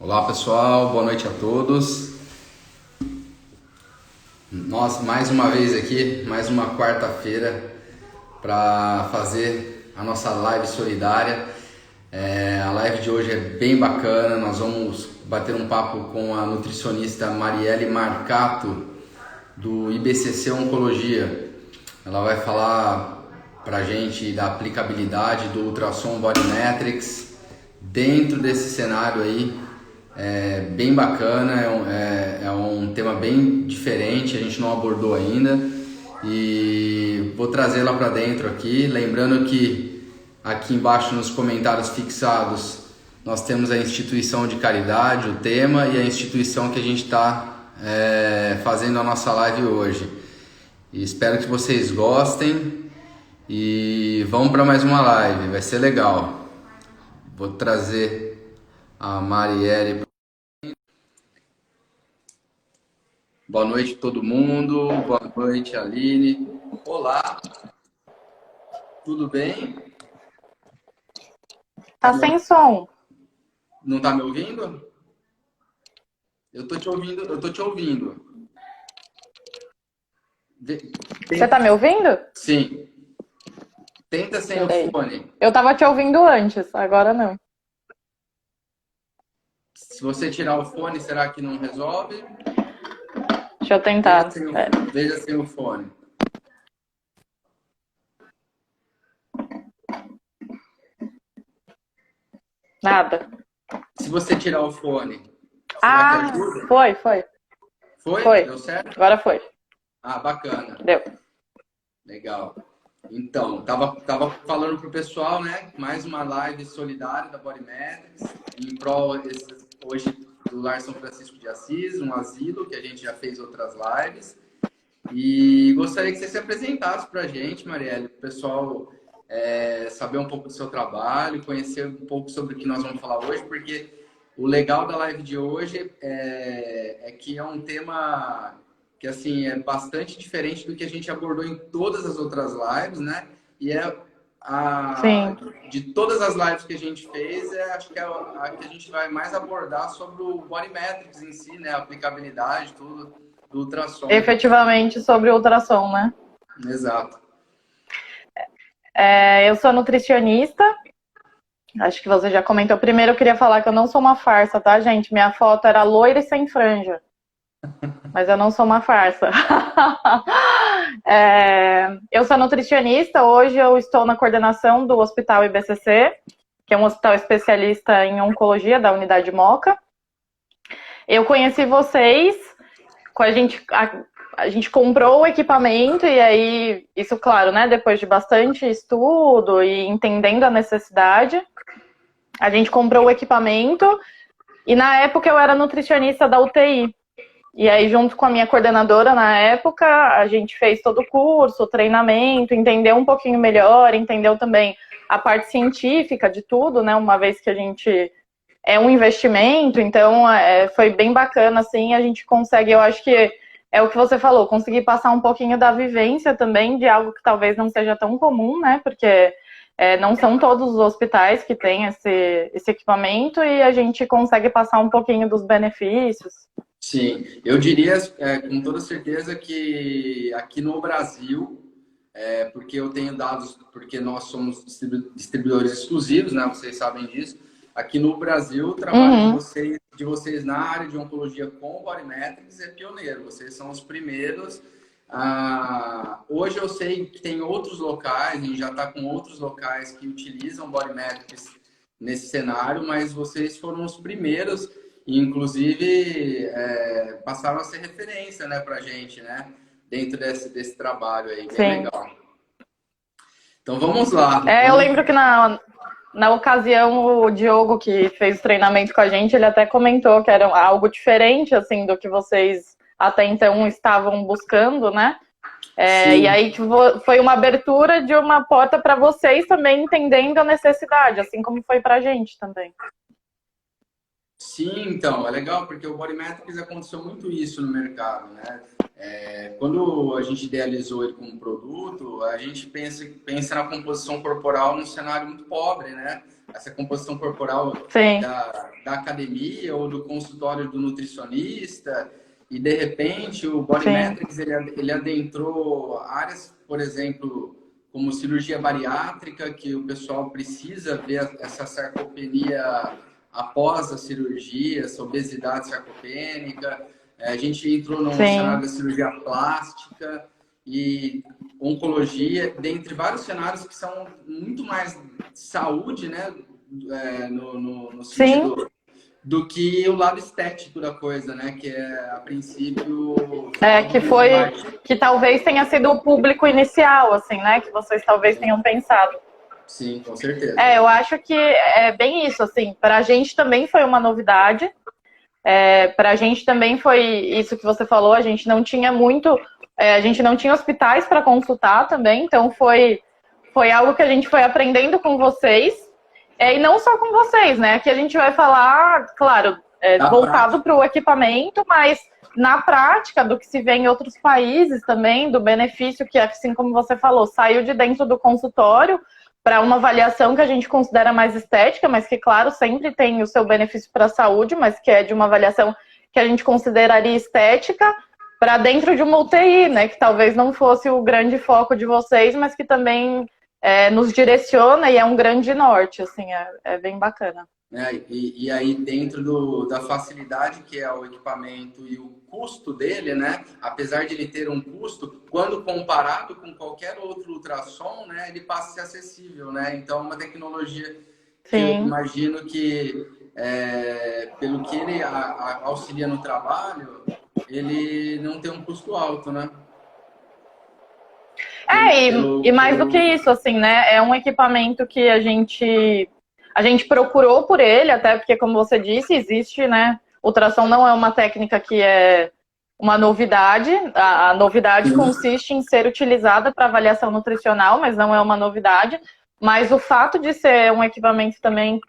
Olá pessoal, boa noite a todos. Nós mais uma vez aqui, mais uma quarta-feira para fazer a nossa live solidária. A live de hoje é bem bacana, nós vamos bater um papo com a nutricionista Marielle Marcato do IBCC Oncologia. Ela vai falar pra gente da aplicabilidade do ultrassom Body Metrics dentro desse cenário aí. É bem bacana, é um tema bem diferente, a gente não abordou ainda e vou trazê-la para dentro aqui. Lembrando que aqui embaixo nos comentários fixados nós temos a instituição de caridade, o tema e a instituição que a gente está fazendo a nossa live hoje. E espero que vocês gostem e vamos para mais uma live, vai ser legal. Vou trazer a Marielle. Boa noite todo mundo, boa noite Aline. Olá, tudo bem? Tá sem som. Não tá me ouvindo? Eu tô te ouvindo. Você tá me ouvindo? Sim. Tenta sem o fone. Eu tava te ouvindo antes, agora não. Se você tirar o fone, será que não resolve? Deixa eu tentar. Veja sem o fone. Nada. Se você tirar o fone, será que ajuda? Foi. Foi? Deu certo? Agora foi. Ah, bacana. Deu. Legal. Então, tava falando pro pessoal, né? Mais uma live solidária da Body Metrics, em prol hoje do Lar São Francisco de Assis, um asilo que a gente já fez outras lives. E gostaria que você se apresentasse para a gente, Marielle, para o pessoal saber um pouco do seu trabalho, conhecer um pouco sobre o que nós vamos falar hoje, porque o legal da live de hoje é que é um tema que assim é bastante diferente do que a gente abordou em todas as outras lives, né? E de todas as lives que a gente fez, acho que é a que a gente vai mais abordar sobre o Body Metrics em si, né? A aplicabilidade, tudo do ultrassom. Efetivamente sobre o ultrassom, né? Exato. Eu sou nutricionista. Acho que você já comentou. Primeiro eu queria falar que eu não sou uma farsa, tá, gente? Minha foto era loira e sem franja. Mas eu não sou uma farsa. Eu sou nutricionista. Hoje eu estou na coordenação do Hospital IBCC, que é um hospital especialista em oncologia da Unidade Moca. Eu conheci vocês, a gente comprou o equipamento e aí, isso claro, né, depois de bastante estudo e entendendo a necessidade, a gente comprou o equipamento e na época eu era nutricionista da UTI. E aí, junto com a minha coordenadora na época, a gente fez todo o curso, o treinamento, entendeu um pouquinho melhor, entendeu também a parte científica de tudo, né? Uma vez que a gente é um investimento, então foi bem bacana, assim, a gente consegue, eu acho que é o que você falou, conseguir passar um pouquinho da vivência também de algo que talvez não seja tão comum, né? Porque não são todos os hospitais que têm esse equipamento e a gente consegue passar um pouquinho dos benefícios. Sim, eu diria com toda certeza que aqui no Brasil, porque eu tenho dados, porque nós somos distribuidores exclusivos, né? Vocês sabem disso. Aqui no Brasil, o trabalho de vocês na área de oncologia com Body Metrics é pioneiro. Vocês são os primeiros. Hoje eu sei que tem outros locais, a gente já está com outros locais que utilizam Body Metrics nesse cenário, mas vocês foram os primeiros. E, inclusive, passaram a ser referência, né, para a gente, né, dentro desse trabalho aí, bem legal. Então, vamos lá. Eu lembro que na ocasião, o Diogo, que fez o treinamento com a gente, ele até comentou que era algo diferente, assim, do que vocês até então estavam buscando, né? E aí foi uma abertura de uma porta para vocês também entendendo a necessidade, assim como foi para a gente também. Sim, então, é legal, porque o Body Metrics aconteceu muito isso no mercado, né? Quando a gente idealizou ele como produto, a gente pensa na composição corporal num cenário muito pobre, né? Essa composição corporal Sim, da academia ou do consultório do nutricionista, e de repente o Body sim, Metrics ele adentrou áreas, por exemplo, como cirurgia bariátrica, que o pessoal precisa ver essa sarcopenia após a cirurgia, essa obesidade sarcopênica. A gente entrou no cenário sim. da cirurgia plástica e oncologia, dentre vários cenários que são muito mais saúde, né, no Sim, sentido do que o lado estético da coisa, né, que é, a princípio, algo que muito foi, mais... que talvez tenha sido o público inicial, assim, né? Que vocês talvez tenham pensado. Sim, com certeza. Eu acho que é bem isso, assim, para a gente também foi uma novidade, para a gente também foi isso que você falou, a gente não tinha muito, a gente não tinha hospitais para consultar também, então foi algo que a gente foi aprendendo com vocês, e não só com vocês, né? Aqui a gente vai falar, claro, Da voltado prática, para o equipamento, mas na prática do que se vê em outros países também, do benefício que, assim como você falou, saiu de dentro do consultório para uma avaliação que a gente considera mais estética, mas que, claro, sempre tem o seu benefício para a saúde, mas que é de uma avaliação que a gente consideraria estética, para dentro de uma UTI, né? Que talvez não fosse o grande foco de vocês, mas que também nos direciona e é um grande norte, assim, é bem bacana. né? E aí dentro da facilidade que é o equipamento e o custo dele, né? Apesar de ele ter um custo, quando comparado com qualquer outro ultrassom, né? Ele passa a ser acessível, né? Então, é uma tecnologia que eu Sim. imagino que, pelo que ele auxilia no trabalho, ele não tem um custo alto, né? E mais do que isso, assim, né? É um equipamento que a gente procurou por ele, até porque, como você disse, existe, né? Ultrassom não é uma técnica que é uma novidade. A novidade consiste em ser utilizada para avaliação nutricional, mas não é uma novidade. Mas o fato de ser um equipamento também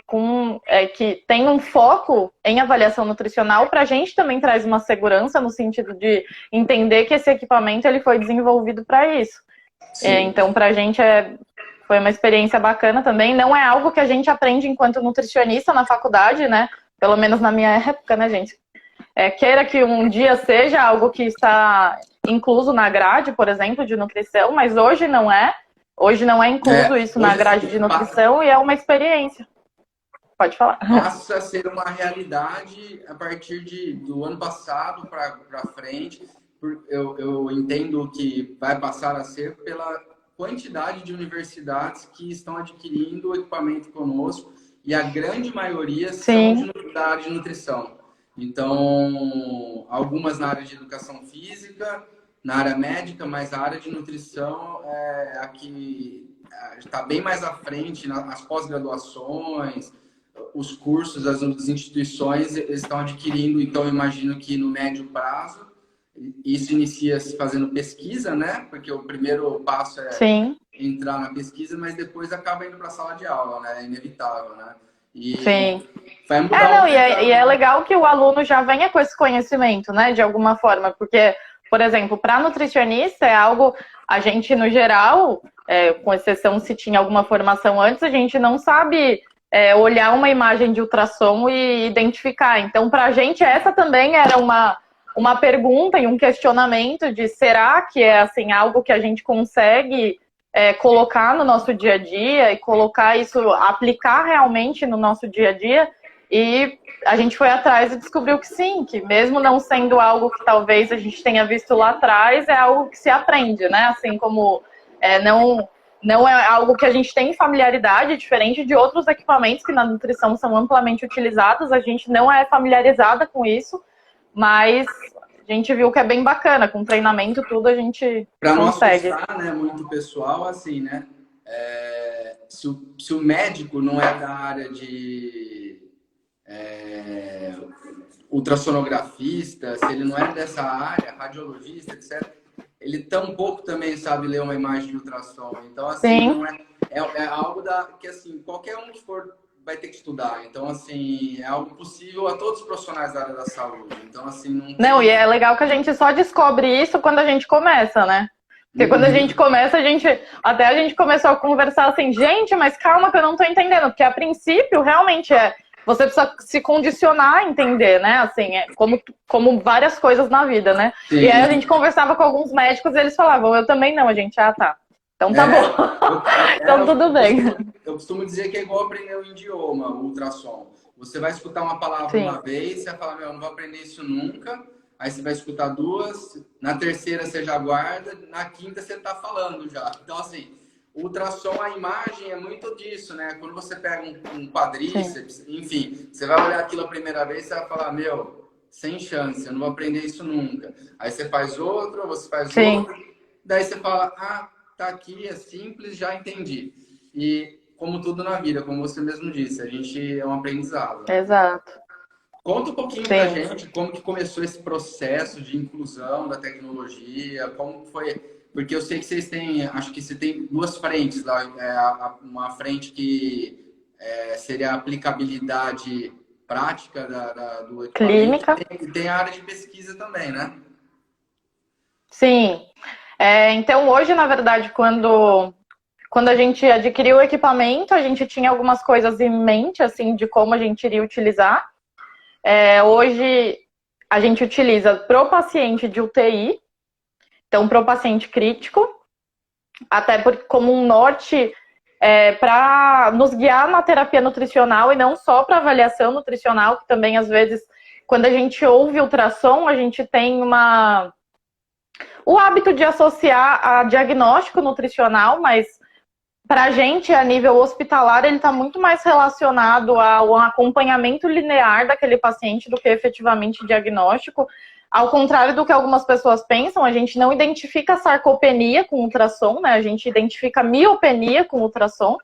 que tem um foco em avaliação nutricional, para a gente também traz uma segurança no sentido de entender que esse equipamento ele foi desenvolvido para isso. Sim. Então, para a gente foi uma experiência bacana também. Não é algo que a gente aprende enquanto nutricionista na faculdade, né? Pelo menos na minha época, né, gente? Queira que um dia seja algo que está incluso na grade, por exemplo, de nutrição, mas hoje não é. Hoje não é incluso isso na Hoje grade de nutrição e é uma experiência. Pode falar. passa a ser uma realidade a partir do ano passado para frente. Eu entendo que vai passar a ser pela quantidade de universidades que estão adquirindo o equipamento conosco, e a grande maioria são Sim, da área de nutrição. Então, algumas na área de educação física, na área médica, mas a área de nutrição é a que está bem mais à frente, nas pós-graduações, os cursos, as instituições estão adquirindo. Então, eu imagino que no médio prazo, isso inicia se fazendo pesquisa, né? Porque o primeiro passo é sim, entrar na pesquisa, mas depois acaba indo para a sala de aula, né? É inevitável, né? E sim. vai mudar o Não, e mercado, é né? legal que o aluno já venha com esse conhecimento, né, de alguma forma, porque, por exemplo, para nutricionista é algo, a gente, no geral, com exceção se tinha alguma formação antes, a gente não sabe olhar uma imagem de ultrassom e identificar. Então, para a gente, essa também era uma pergunta e um questionamento de será que é assim algo que a gente consegue colocar no nosso dia a dia e colocar isso, aplicar realmente no nosso dia a dia. E a gente foi atrás e descobriu que sim, que mesmo não sendo algo que talvez a gente tenha visto lá atrás, é algo que se aprende, né? Assim como não é algo que a gente tem familiaridade, diferente de outros equipamentos que na nutrição são amplamente utilizados, a gente não é familiarizada com isso, mas a gente viu que é bem bacana, com treinamento tudo a gente Para não consegue. assustar, né, muito pessoal, assim, né? Se o médico não é da área de ultrassonografista, se ele não é dessa área, radiologista, etc., ele tampouco também sabe ler uma imagem de ultrassom. Então, assim, Sim, não é algo que, assim, qualquer um que for vai ter que estudar. Então, assim, é algo possível a todos os profissionais da área da saúde. Então, assim, não Não, e tem... é legal que a gente só descobre isso quando a gente começa, né? Porque quando a gente começa, até a gente começou a conversar assim, gente, mas calma que eu não tô entendendo, porque a princípio realmente você precisa se condicionar a entender, né? Assim, como várias coisas na vida, né? Sim. E aí a gente conversava com alguns médicos e eles falavam, eu também não, a gente, tá. Então tá bom. Então tudo bem. Eu costumo dizer que é igual aprender um idioma, o ultrassom. Você vai escutar uma palavra Sim. uma vez, você vai falar, eu não vou aprender isso nunca. Aí você vai escutar duas, na terceira você já guarda, na quinta você tá falando já. Então, assim, o ultrassom, a imagem é muito disso, né? Quando você pega um quadríceps, enfim, você vai olhar aquilo a primeira vez, você vai falar, sem chance, eu não vou aprender isso nunca. Aí você faz outro, você faz outro, daí você fala, tá aqui, é simples, já entendi. E como tudo na vida, como você mesmo disse, a gente é um aprendizado. Exato. Conta um pouquinho pra gente como que começou esse processo de inclusão da tecnologia, como foi, porque eu sei que vocês têm, acho que você tem duas frentes lá, uma frente que seria a aplicabilidade prática do equipamento Clínica. e tem a área de pesquisa também, né? Sim. Então hoje, na verdade, quando a gente adquiriu o equipamento, a gente tinha algumas coisas em mente, assim, de como a gente iria utilizar. Hoje, a gente utiliza para o paciente de UTI, então para o paciente crítico, até como um norte para nos guiar na terapia nutricional e não só para avaliação nutricional, que também, às vezes, quando a gente ouve ultrassom, a gente tem o hábito de associar a diagnóstico nutricional, mas para a gente, a nível hospitalar, ele está muito mais relacionado ao acompanhamento linear daquele paciente do que efetivamente diagnóstico. Ao contrário do que algumas pessoas pensam, a gente não identifica sarcopenia com ultrassom, né? A gente identifica miopenia com ultrassom.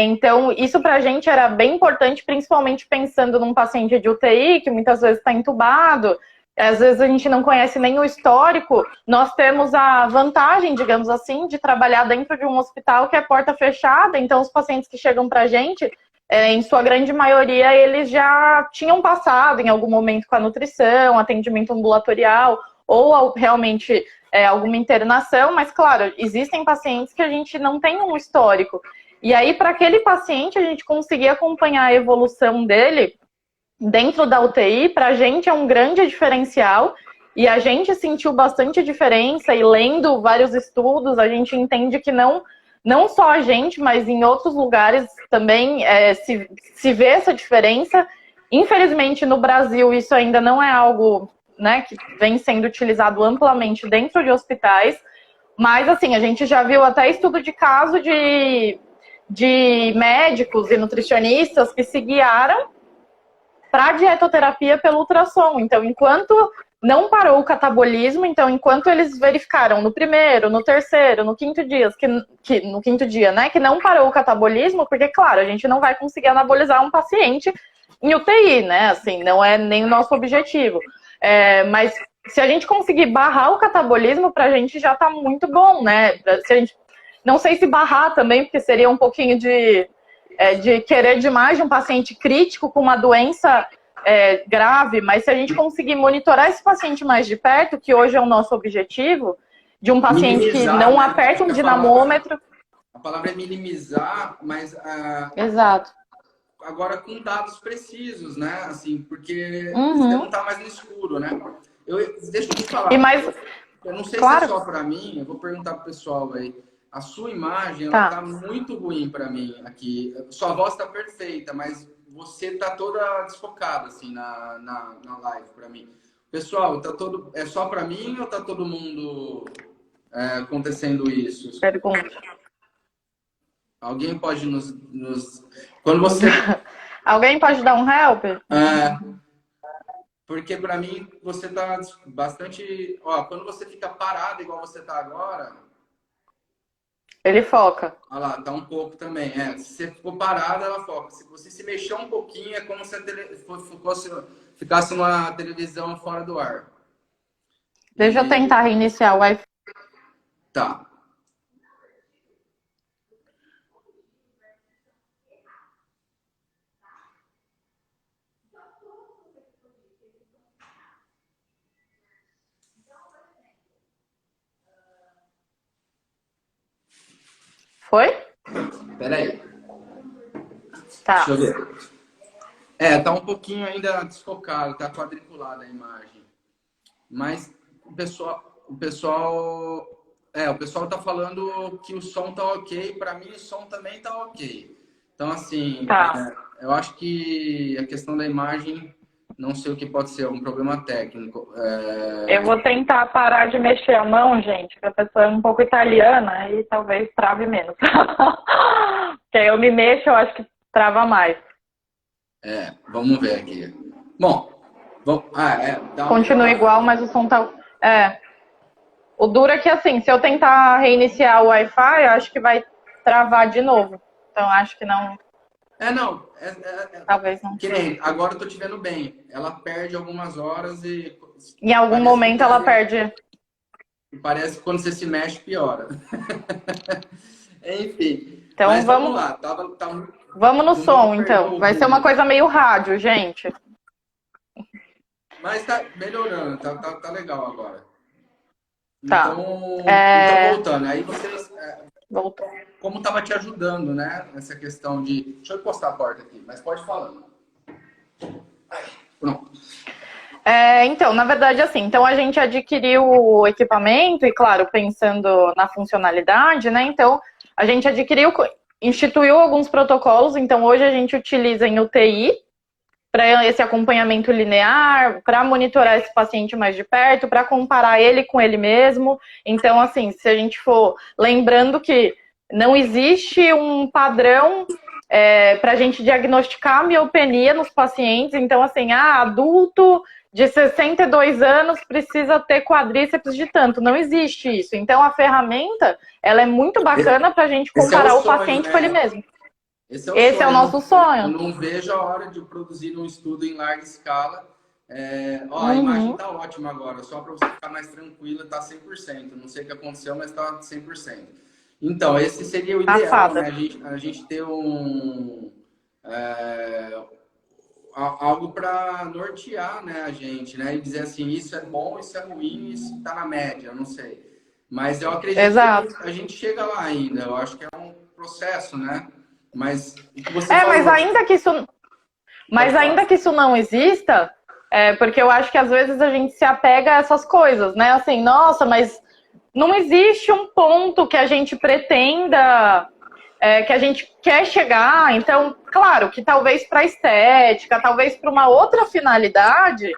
Então, isso para a gente era bem importante, principalmente pensando num paciente de UTI, que muitas vezes está entubado. Às vezes a gente não conhece nem o histórico. Nós temos a vantagem, digamos assim, de trabalhar dentro de um hospital que é porta fechada. Então, os pacientes que chegam para a gente, em sua grande maioria, eles já tinham passado em algum momento com a nutrição, atendimento ambulatorial, ou realmente alguma internação. Mas, claro, existem pacientes que a gente não tem um histórico. E aí, para aquele paciente, a gente conseguir acompanhar a evolução dele dentro da UTI, para a gente é um grande diferencial e a gente sentiu bastante diferença e lendo vários estudos, a gente entende que não só a gente, mas em outros lugares também se vê essa diferença. Infelizmente, no Brasil, isso ainda não é algo, né, que vem sendo utilizado amplamente dentro de hospitais, mas assim, a gente já viu até estudo de caso de médicos e nutricionistas que se guiaram para dietoterapia pelo ultrassom. Então, enquanto não parou o catabolismo, então enquanto eles verificaram no primeiro, no terceiro, no quinto dia, no quinto dia, né, que não parou o catabolismo, porque claro, a gente não vai conseguir anabolizar um paciente em UTI, né? Assim, não é nem o nosso objetivo. Mas se a gente conseguir barrar o catabolismo, para a gente já está muito bom, né? Se a gente, não sei se barrar também, porque seria um pouquinho de querer demais de um paciente crítico com uma doença grave, mas se a gente conseguir monitorar esse paciente mais de perto, que hoje é o nosso objetivo, de um paciente minimizar, que não aperta um dinamômetro. A palavra é minimizar, mas Exato. Agora com dados precisos, né? Assim, porque você não está mais no escuro, né? Deixa eu te falar. Eu não sei se é só para mim, eu vou perguntar pro pessoal aí. A sua imagem tá muito ruim para mim aqui. Sua voz está perfeita, mas você tá toda desfocada assim na live para mim. Pessoal, é só para mim ou tá todo mundo acontecendo isso? Pergunta. Alguém pode quando você Alguém pode dar um help? Porque para mim você tá bastante, quando você fica parado igual você tá agora, ele foca. Olha lá, tá um pouco também. Se você ficou parado, ela foca. Se você se mexer um pouquinho, é como se ficasse uma televisão fora do ar. Deixa eu tentar reiniciar o Wi-Fi. Tá. Foi? Peraí, Tá. deixa eu ver. Tá um pouquinho ainda desfocado, tá quadriculada a imagem. Mas o pessoal tá falando que o som tá ok. Para mim, o som também tá ok. Então, assim, Tá. eu acho que a questão da imagem, não sei o que pode ser, um problema técnico. Eu vou tentar parar de mexer a mão, gente, porque a pessoa é um pouco italiana e talvez trave menos. Porque aí eu me mexo, eu acho que trava mais. Vamos ver aqui. Bom, dá uma Continua melhorada. igual, mas o som tá. É. O duro é que, assim, se eu tentar reiniciar o Wi-Fi, eu acho que vai travar de novo. Então, acho que não. Não. Talvez não. Que nem, agora eu tô te vendo bem. Ela perde algumas horas e Em algum parece que momento ela perde. parece que quando você se mexe, piora. Enfim. Então, Mas vamos lá. Tá vamos no muito som, perdeu então. o Vai ser uma rumo. coisa meio rádio, gente. Mas tá melhorando, tá legal agora. Tá. Então voltando, aí vocês, Voltou. como tava te ajudando, né? Essa questão de. Deixa eu encostar a porta aqui, mas pode falar. Pronto. Então, na verdade, assim, então a gente adquiriu o equipamento e, claro, pensando na funcionalidade, né? Então, a gente instituiu alguns protocolos. Então, hoje a gente utiliza em UTI para esse acompanhamento linear, para monitorar esse paciente mais de perto, para comparar ele com ele mesmo. Então, assim, se a gente for lembrando que não existe um padrão para a gente diagnosticar miopenia nos pacientes. Então, assim, adulto de 62 anos precisa ter quadríceps de tanto. Não existe isso. Então, a ferramenta, ela é muito bacana para a gente comparar o paciente com ele mesmo. Esse é o Esse é sonho. o nosso sonho. Eu não vejo a hora de produzir um estudo em larga escala. A imagem está ótima agora, só para você ficar mais tranquila, está 100%. Não sei o que aconteceu, mas está 100%. Então, esse seria o ideal, né? A gente ter algo para nortear, né, a gente, né? E dizer assim, isso é bom, isso é ruim, isso está na média, eu não sei. Mas eu acredito que a gente chega lá ainda. Eu acho que é um processo, né? Mas o que você falou... Mas ainda que isso não exista, porque eu acho que às vezes a gente se apega a essas coisas, né? Assim, nossa, mas não existe um ponto que a gente pretenda, que a gente quer chegar. Então, claro, que talvez para estética, talvez para uma outra finalidade,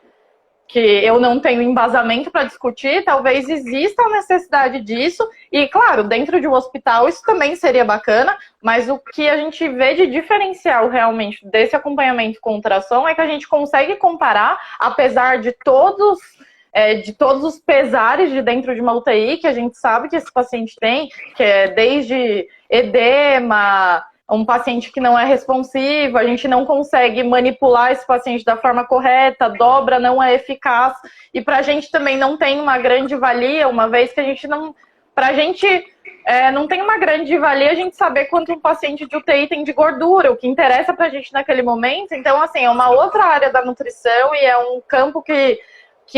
que eu não tenho embasamento para discutir, talvez exista a necessidade disso. E, claro, dentro de um hospital isso também seria bacana, mas o que a gente vê de diferencial realmente desse acompanhamento com ultrassom é que a gente consegue comparar, apesar de todos os pesares de dentro de uma UTI, que a gente sabe que esse paciente tem, que é desde edema, um paciente que não é responsivo, a gente não consegue manipular esse paciente da forma correta, dobra não é eficaz, e para a gente também não tem uma grande valia, uma vez que a gente não... Para a gente não tem uma grande valia a gente saber quanto um paciente de UTI tem de gordura, o que interessa para a gente naquele momento. Então, assim, é uma outra área da nutrição e é um campo que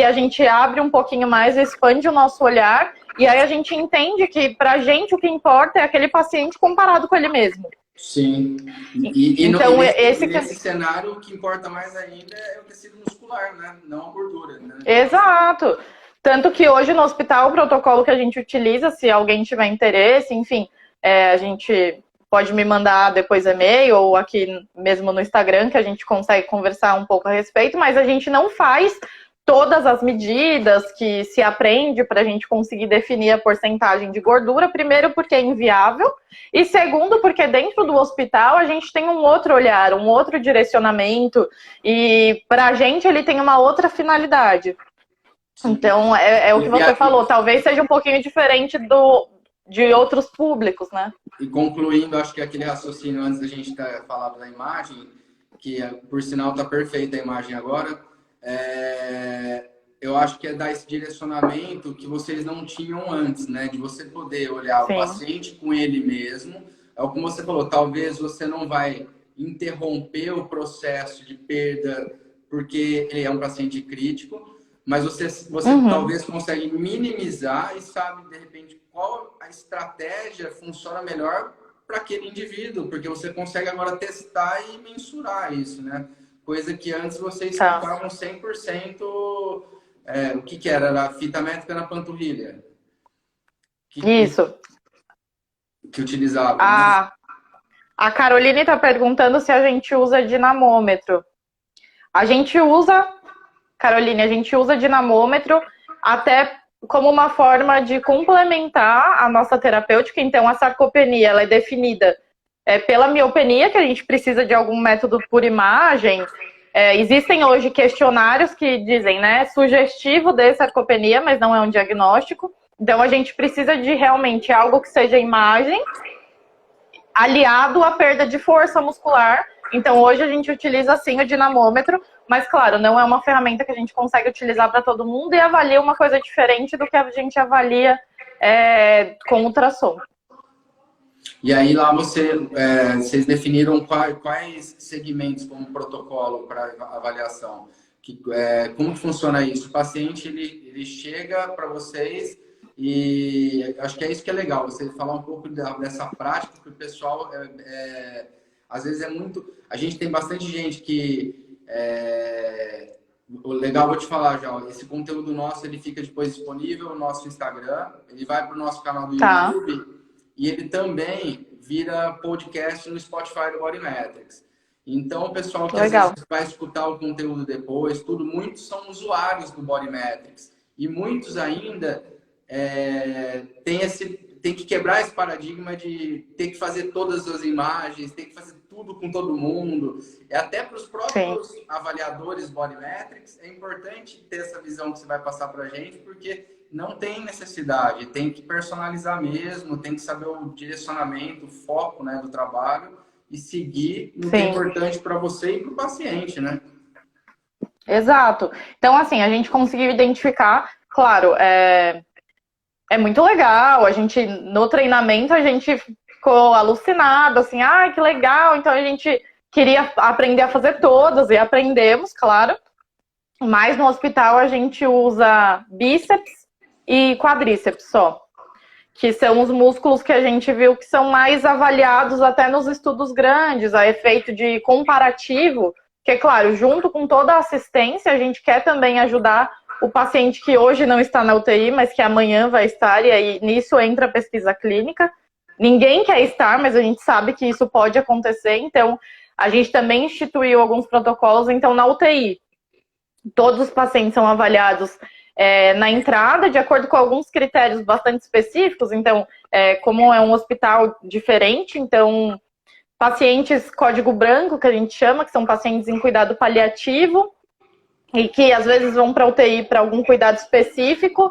a gente abre um pouquinho mais, expande o nosso olhar, e aí a gente entende que pra gente o que importa é aquele paciente comparado com ele mesmo. Sim. Então, nesse cenário, o que importa mais ainda é o tecido muscular, né? Não a gordura, né? Exato. Tanto que hoje no hospital, o protocolo que a gente utiliza, se alguém tiver interesse, enfim, a gente pode me mandar depois e-mail ou aqui mesmo no Instagram, que a gente consegue conversar um pouco a respeito, mas a gente não faz todas as medidas que se aprende para a gente conseguir definir a porcentagem de gordura, primeiro porque é inviável, e segundo porque dentro do hospital a gente tem um outro olhar, um outro direcionamento, e para a gente ele tem uma outra finalidade. Então, é o que você falou, talvez seja um pouquinho diferente de outros públicos, né? E concluindo, acho que aquele raciocínio antes da gente falar da imagem, que por sinal está perfeita a imagem agora, eu acho que é dar esse direcionamento que vocês não tinham antes, né? De você poder olhar o paciente com ele mesmo. É como você falou, talvez você não vai interromper o processo de perda porque ele é um paciente crítico, mas você talvez consegue minimizar e sabe, de repente, qual a estratégia funciona melhor para aquele indivíduo, porque você consegue agora testar e mensurar isso, né? Coisa que antes vocês ficavam 100%... o que era? Era a fita métrica na panturrilha. Isso. Que utilizava, né? A Caroline está perguntando se a gente usa dinamômetro. A gente usa, Caroline, a gente usa dinamômetro até como uma forma de complementar a nossa terapêutica. Então, a sarcopenia ela é definida pela miopenia, que a gente precisa de algum método por imagem. Existem hoje questionários que dizem, né, sugestivo de sarcopenia, mas não é um diagnóstico. Então, a gente precisa de realmente algo que seja imagem, aliado à perda de força muscular. Então, hoje a gente utiliza, sim, o dinamômetro, mas, claro, não é uma ferramenta que a gente consegue utilizar para todo mundo e avalia uma coisa diferente do que a gente avalia com ultrassom. E aí lá vocês definiram quais segmentos como protocolo para avaliação? Como que funciona isso? O paciente ele chega para vocês e acho que é isso que é legal, você falar um pouco dessa prática, porque o pessoal às vezes é muito... A gente tem bastante gente que... O legal, vou te falar já, esse conteúdo nosso ele fica depois disponível no nosso Instagram, ele vai para o nosso canal do YouTube e ele também vira podcast no Spotify do Bodymetrics. Então, o pessoal que às vezes vai escutar o conteúdo depois, muitos são usuários do Bodymetrics e muitos ainda tem que quebrar esse paradigma de ter que fazer todas as imagens, ter que fazer tudo com todo mundo. Até para os próprios avaliadores Bodymetrics, é importante ter essa visão que você vai passar para a gente, porque não tem necessidade, tem que personalizar mesmo, tem que saber o direcionamento, o foco, né, do trabalho e seguir no que é importante para você e para o paciente, né? Exato. Então, assim, a gente conseguiu identificar, claro, é muito legal, no treinamento a gente ficou alucinado, assim, que legal, então a gente queria aprender a fazer todas e aprendemos, claro, mas no hospital a gente usa bíceps e quadríceps só, que são os músculos que a gente viu que são mais avaliados até nos estudos grandes, a efeito de comparativo, que, claro, junto com toda a assistência, a gente quer também ajudar o paciente que hoje não está na UTI, mas que amanhã vai estar, e aí nisso entra a pesquisa clínica. Ninguém quer estar, mas a gente sabe que isso pode acontecer, então a gente também instituiu alguns protocolos. Então, na UTI, todos os pacientes são avaliados na entrada, de acordo com alguns critérios bastante específicos. Então, como é um hospital diferente, então, pacientes código branco, que a gente chama, que são pacientes em cuidado paliativo, e que às vezes vão para a UTI para algum cuidado específico,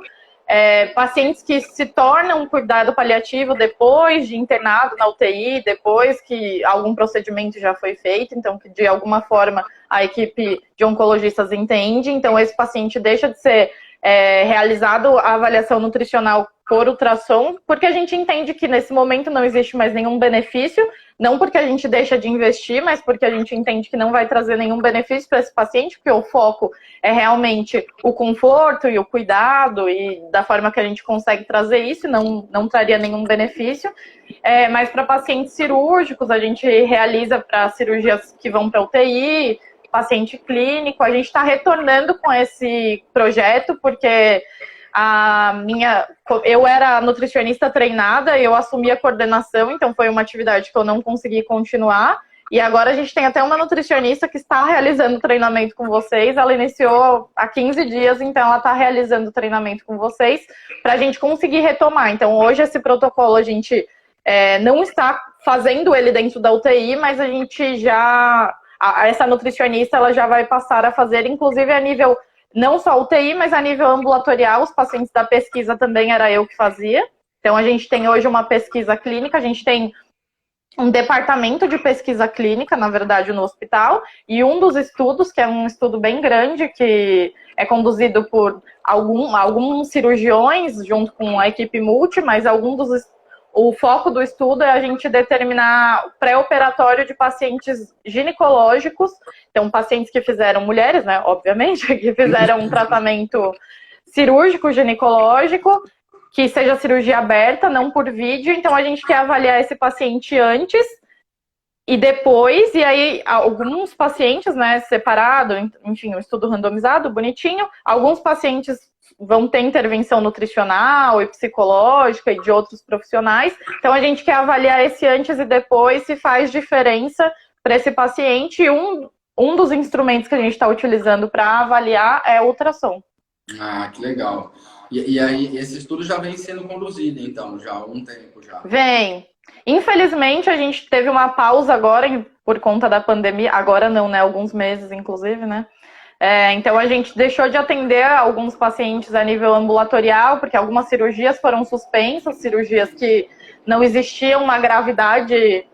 pacientes que se tornam cuidado paliativo depois de internado na UTI, depois que algum procedimento já foi feito, então que de alguma forma a equipe de oncologistas entende, então esse paciente deixa de ser realizado a avaliação nutricional por ultrassom, porque a gente entende que nesse momento não existe mais nenhum benefício, não porque a gente deixa de investir, mas porque a gente entende que não vai trazer nenhum benefício para esse paciente, porque o foco é realmente o conforto e o cuidado, e da forma que a gente consegue trazer isso, não traria nenhum benefício. Mas para pacientes cirúrgicos, a gente realiza para cirurgias que vão para UTI, paciente clínico, a gente está retornando com esse projeto, porque eu era nutricionista treinada e eu assumi a coordenação, então foi uma atividade que eu não consegui continuar, e agora a gente tem até uma nutricionista que está realizando treinamento com vocês, ela iniciou há 15 dias, então ela está realizando treinamento com vocês, para a gente conseguir retomar. Então hoje esse protocolo a gente não está fazendo ele dentro da UTI, mas a gente essa nutricionista ela já vai passar a fazer, inclusive a nível não só UTI, mas a nível ambulatorial. Os pacientes da pesquisa também era eu que fazia. Então a gente tem hoje uma pesquisa clínica, a gente tem um departamento de pesquisa clínica, na verdade, no hospital, e um dos estudos, que é um estudo bem grande, que é conduzido por alguns cirurgiões, junto com a equipe multi, mas o foco do estudo é a gente determinar o pré-operatório de pacientes ginecológicos, então pacientes que fizeram, mulheres, né, obviamente, que fizeram um tratamento cirúrgico ginecológico, que seja cirurgia aberta, não por vídeo. Então a gente quer avaliar esse paciente antes e depois, e aí alguns pacientes, né, separado, enfim, um estudo randomizado, bonitinho, alguns pacientes vão ter intervenção nutricional e psicológica e de outros profissionais. Então a gente quer avaliar esse antes e depois, se faz diferença para esse paciente. E um dos instrumentos que a gente está utilizando para avaliar é o ultrassom. Ah, que legal. E aí, esse estudo já vem sendo conduzido, então, já há um tempo já. Vem. Infelizmente, a gente teve uma pausa agora por conta da pandemia. Agora não, né? Alguns meses, inclusive, né? Então, a gente deixou de atender alguns pacientes a nível ambulatorial, porque algumas cirurgias foram suspensas, cirurgias que não existiam uma gravidade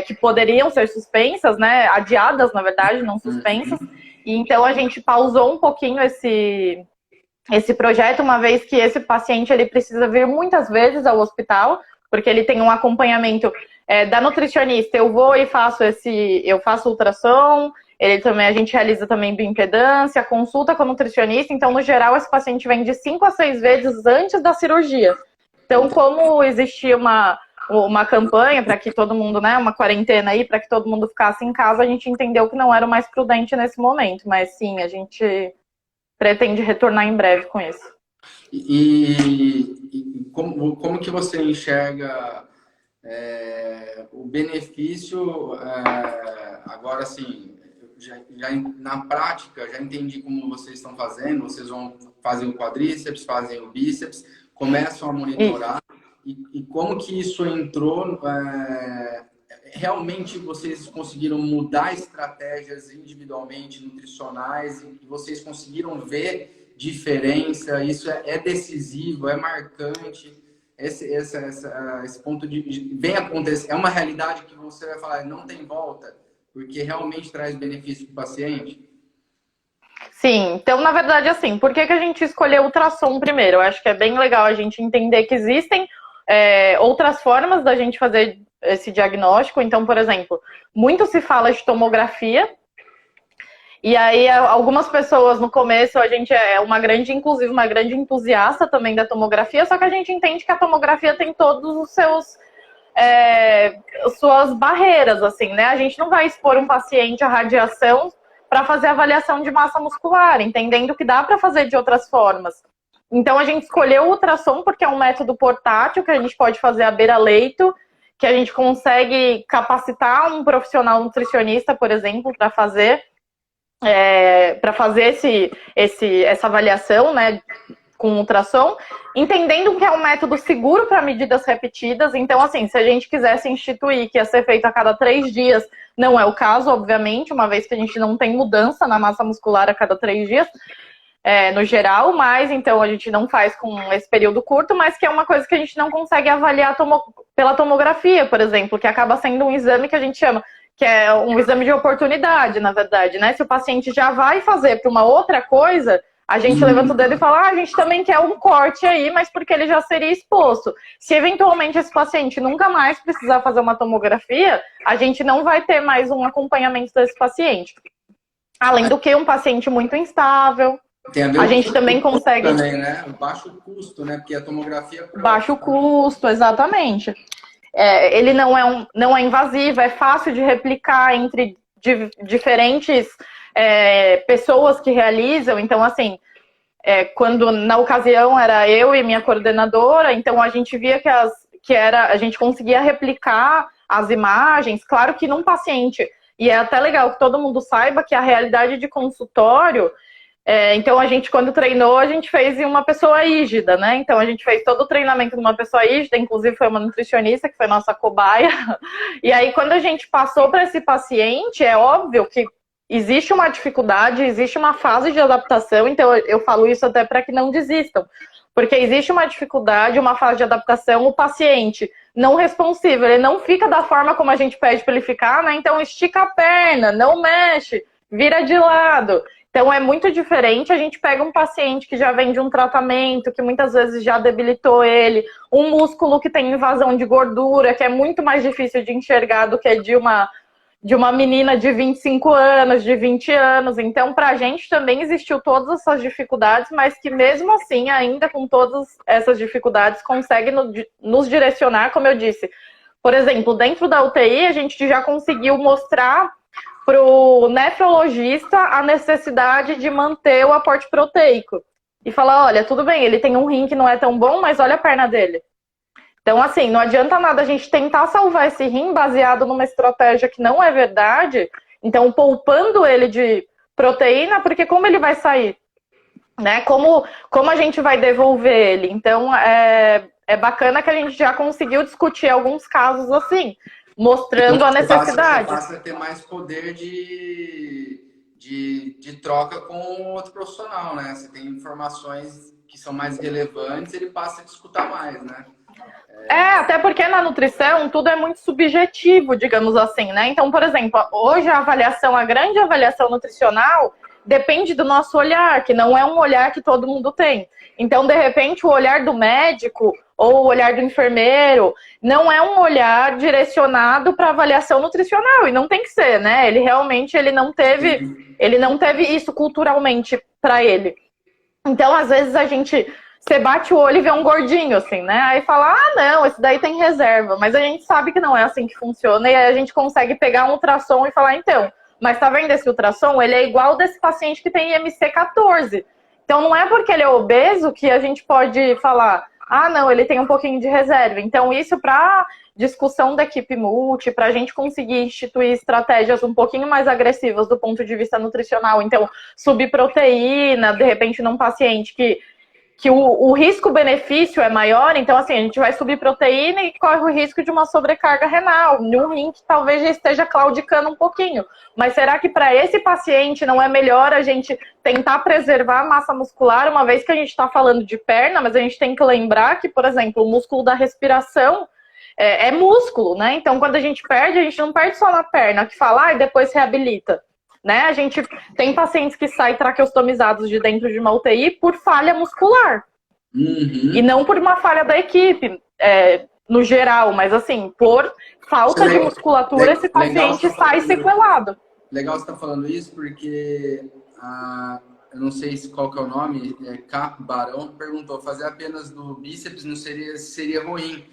que poderiam ser suspensas, né? Adiadas, na verdade, não suspensas. E então, a gente pausou um pouquinho esse projeto, uma vez que esse paciente ele precisa vir muitas vezes ao hospital, porque ele tem um acompanhamento da nutricionista. Eu vou e faço ultrassom, a gente realiza também bioimpedância, consulta com o nutricionista. Então, no geral, esse paciente vem de 5 a 6 vezes antes da cirurgia. Então, como existia uma campanha para que todo mundo, né, uma quarentena aí, para que todo mundo ficasse em casa, a gente entendeu que não era o mais prudente nesse momento. Mas sim, a gente pretende retornar em breve com isso. E como que você enxerga o benefício, agora assim, já na prática, já entendi como vocês estão fazendo, vocês fazem o quadríceps, fazem o bíceps, começam a monitorar, e como que isso entrou, realmente vocês conseguiram mudar estratégias individualmente, nutricionais, e vocês conseguiram ver diferença, isso é decisivo, é marcante, esse ponto vem acontecer, é uma realidade que você vai falar, não tem volta, porque realmente traz benefício para o paciente? Sim, então na verdade assim, por que a gente escolheu o ultrassom primeiro? Eu acho que é bem legal a gente entender que existem outras formas da gente fazer esse diagnóstico. Então, por exemplo, muito se fala de tomografia, e aí algumas pessoas no começo, a gente inclusive uma grande entusiasta também da tomografia, só que a gente entende que a tomografia tem todos os suas barreiras, assim, né? A gente não vai expor um paciente à radiação para fazer avaliação de massa muscular, entendendo que dá para fazer de outras formas. Então, a gente escolheu o ultrassom porque é um método portátil que a gente pode fazer à beira-leito, que a gente consegue capacitar um profissional nutricionista, por exemplo, para fazer essa avaliação, né, com ultrassom, entendendo que é um método seguro para medidas repetidas. Então, assim, se a gente quisesse instituir que ia ser feito a cada 3 dias, não é o caso, obviamente, uma vez que a gente não tem mudança na massa muscular a cada 3 dias, no geral, mas então a gente não faz com esse período curto, mas que é uma coisa que a gente não consegue avaliar pela tomografia, por exemplo, que acaba sendo um exame que a gente chama, que é um exame de oportunidade, na verdade, né? Se o paciente já vai fazer para uma outra coisa, a gente levanta o dedo e fala, a gente também quer um corte aí, mas porque ele já seria exposto. Se eventualmente esse paciente nunca mais precisar fazer uma tomografia, a gente não vai ter mais um acompanhamento desse paciente. Além do que um paciente muito instável. Tem a ver a gente também consegue... Também, né? O baixo custo, né? Porque a tomografia... Baixo custo, exatamente. Ele não é invasivo, é fácil de replicar entre diferentes pessoas que realizam. Então, assim, quando na ocasião era eu e minha coordenadora, então a gente via que a gente conseguia replicar as imagens. Claro que num paciente, e é até legal que todo mundo saiba que a realidade de consultório... então, a gente, quando treinou, a gente fez em uma pessoa rígida, né? Então, a gente fez todo o treinamento numa pessoa rígida, inclusive foi uma nutricionista, que foi nossa cobaia. E aí, quando a gente passou para esse paciente, é óbvio que existe uma dificuldade, existe uma fase de adaptação, então eu falo isso até para que não desistam. Porque existe uma dificuldade, uma fase de adaptação, o paciente não responsivo, ele não fica da forma como a gente pede para ele ficar, né? Então, estica a perna, não mexe, vira de lado. Então, é muito diferente. A gente pega um paciente que já vem de um tratamento, que muitas vezes já debilitou ele, um músculo que tem invasão de gordura, que é muito mais difícil de enxergar do que de de uma menina de 25 anos, de 20 anos. Então, para a gente também existiu todas essas dificuldades, mas que mesmo assim, ainda com todas essas dificuldades, consegue nos direcionar, como eu disse. Por exemplo, dentro da UTI, a gente já conseguiu mostrar para o nefrologista a necessidade de manter o aporte proteico. E falar, olha, tudo bem, ele tem um rim que não é tão bom, mas olha a perna dele. Então, assim, não adianta nada a gente tentar salvar esse rim baseado numa estratégia que não é verdade, então poupando ele de proteína, porque como ele vai sair? Né? Como a gente vai devolver ele? Então, é bacana que a gente já conseguiu discutir alguns casos assim, mostrando então, a necessidade. Você passa a ter mais poder de troca com outro profissional, né? Você tem informações que são mais relevantes, ele passa a te escutar mais, né? Até porque na nutrição tudo é muito subjetivo, digamos assim, né? Então, por exemplo, hoje a grande avaliação nutricional depende do nosso olhar, que não é um olhar que todo mundo tem. Então, de repente, o olhar do médico ou o olhar do enfermeiro não é um olhar direcionado para avaliação nutricional, e não tem que ser, né? Ele realmente não teve isso culturalmente para ele. Então, às vezes, você bate o olho e vê um gordinho, assim, né? Aí fala, não, esse daí tem reserva. Mas a gente sabe que não é assim que funciona. E aí a gente consegue pegar um ultrassom e falar, então, mas tá vendo esse ultrassom? Ele é igual desse paciente que tem IMC 14. Então não é porque ele é obeso que a gente pode falar, não, ele tem um pouquinho de reserva. Então isso para discussão da equipe multi, para a gente conseguir instituir estratégias um pouquinho mais agressivas do ponto de vista nutricional. Então, subir proteína, de repente, num paciente que o risco-benefício é maior, então assim, a gente vai subir proteína e corre o risco de uma sobrecarga renal, num rim que talvez já esteja claudicando um pouquinho. Mas será que para esse paciente não é melhor a gente tentar preservar a massa muscular, uma vez que a gente está falando de perna, mas a gente tem que lembrar que, por exemplo, o músculo da respiração é músculo, né? Então, quando a gente não perde só na perna, que fala, e depois reabilita. Né? A gente tem pacientes que saem traqueostomizados de dentro de uma UTI por falha muscular. Uhum. E não por uma falha da equipe, no geral, mas assim, por falta de musculatura, esse paciente sai sequelado. Legal você estar falando isso, porque eu não sei qual que é o nome, K. Barão perguntou, fazer apenas do bíceps não seria ruim.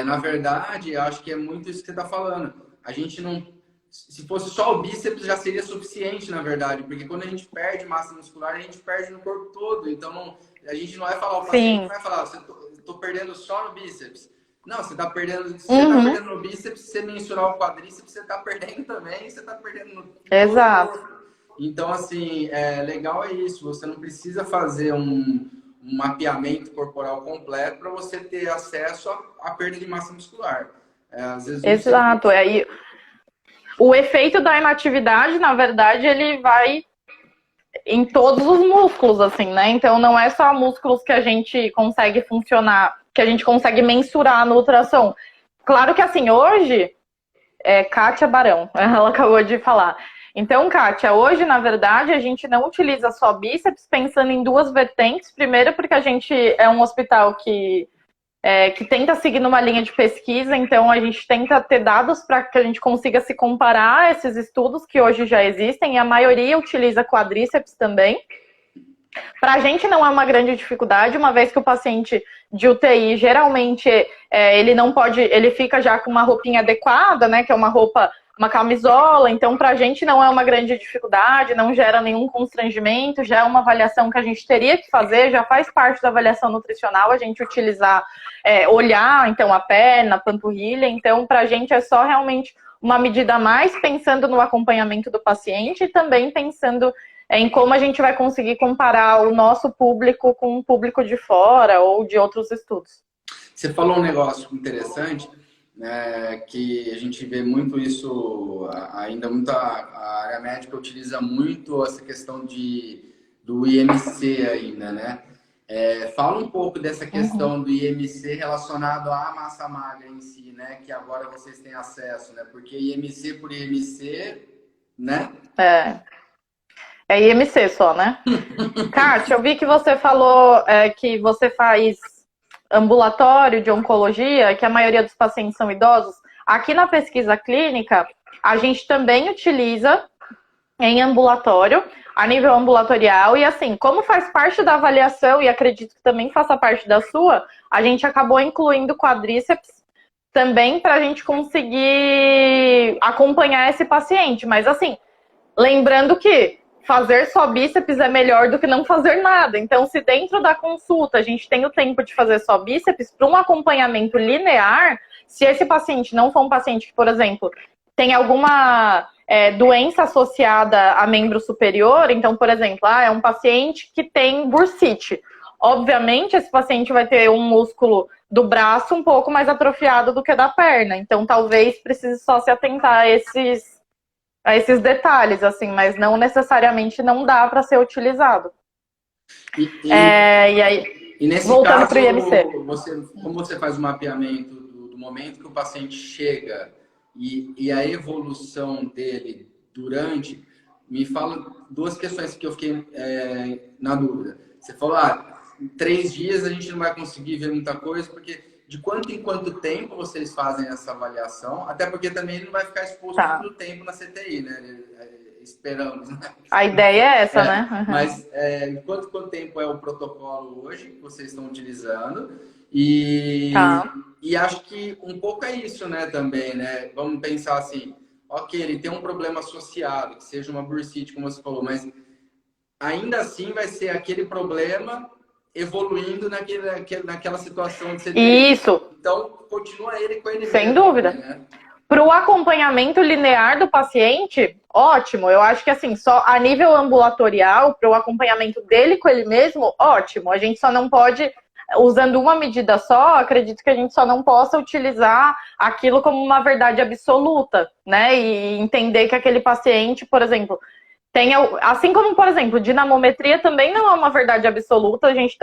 Na verdade, eu acho que é muito isso que você está falando. A gente não... Se fosse só o bíceps, já seria suficiente, na verdade. Porque quando a gente perde massa muscular, a gente perde no corpo todo. Então, a gente não vai falar, o paciente não vai falar, estou perdendo só no bíceps. Não, você está perdendo, se você está perdendo no bíceps, se você mensurar o quadríceps, você está perdendo também, você está perdendo no Exato. corpo. Então, assim, legal é isso. Você não precisa fazer um mapeamento corporal completo para você ter acesso à perda de massa muscular. Às vezes, exato. Aí... O efeito da inatividade, na verdade, ele vai em todos os músculos, assim, né? Então, não é só músculos que a gente consegue funcionar, que a gente consegue mensurar no ultrassom. Claro que, assim, hoje, Kátia Barão, ela acabou de falar. Então, Kátia, hoje, na verdade, a gente não utiliza só bíceps pensando em duas vertentes. Primeiro, porque a gente é um hospital que tenta seguir numa linha de pesquisa, então a gente tenta ter dados para que a gente consiga se comparar a esses estudos que hoje já existem, e a maioria utiliza quadríceps também. Para a gente não é uma grande dificuldade, uma vez que o paciente de UTI, geralmente, ele fica já com uma roupinha adequada, né, que é uma camisola, então para a gente não é uma grande dificuldade, não gera nenhum constrangimento, já é uma avaliação que a gente teria que fazer, já faz parte da avaliação nutricional, a gente utilizar, olhar, então, a perna, a panturrilha, então para a gente é só realmente uma medida a mais, pensando no acompanhamento do paciente e também pensando em como a gente vai conseguir comparar o nosso público com o público de fora ou de outros estudos. Você falou um negócio interessante, que a gente vê muito isso, ainda a área médica utiliza muito essa questão do IMC ainda, né? Fala um pouco dessa questão do IMC relacionado à massa magra em si, né? Que agora vocês têm acesso, né? Porque IMC por IMC, né? É IMC só, né? Kátia, eu vi que você falou que você faz ambulatório de oncologia, que a maioria dos pacientes são idosos. aqui na pesquisa clínica, a gente também utiliza em ambulatório, a nível ambulatorial, e assim, como faz parte da avaliação, e acredito que também faça parte da sua, a gente acabou incluindo quadríceps também para a gente conseguir acompanhar esse paciente. Mas assim, lembrando que fazer só bíceps é melhor do que não fazer nada. Então, se dentro da consulta a gente tem o tempo de fazer só bíceps, para um acompanhamento linear, se esse paciente não for um paciente que, por exemplo, tem alguma doença associada a membro superior, então, por exemplo, é um paciente que tem bursite. Obviamente, esse paciente vai ter um músculo do braço um pouco mais atrofiado do que da perna. Então, talvez precise só se atentar a esses detalhes, assim, mas não necessariamente não dá para ser utilizado. E aí, e nesse voltando caso, para o IMC. como você faz o mapeamento do momento que o paciente chega e a evolução dele durante, me fala duas questões que eu fiquei na dúvida. Você falou, em 3 dias a gente não vai conseguir ver muita coisa, porque de quanto em quanto tempo vocês fazem essa avaliação? Até porque também ele não vai ficar exposto muito tempo na CTI, né? Esperamos, né? A ideia é essa, né? Uhum. Mas quanto tempo é o protocolo hoje que vocês estão utilizando? E acho que um pouco é isso, né, também, né? Vamos pensar assim, ok, ele tem um problema associado, que seja uma bursite, como você falou, mas ainda assim vai ser aquele problema evoluindo naquela situação de CTI. Isso. Então, continua ele com ele sem mesmo, dúvida. Né? Para o acompanhamento linear do paciente, ótimo. Eu acho que assim, só a nível ambulatorial, para o acompanhamento dele com ele mesmo, ótimo. A gente só não pode, usando uma medida só, acredito que a gente só não possa utilizar aquilo como uma verdade absoluta, né? E entender que aquele paciente, por exemplo, tem, assim como, por exemplo, dinamometria também não é uma verdade absoluta, a gente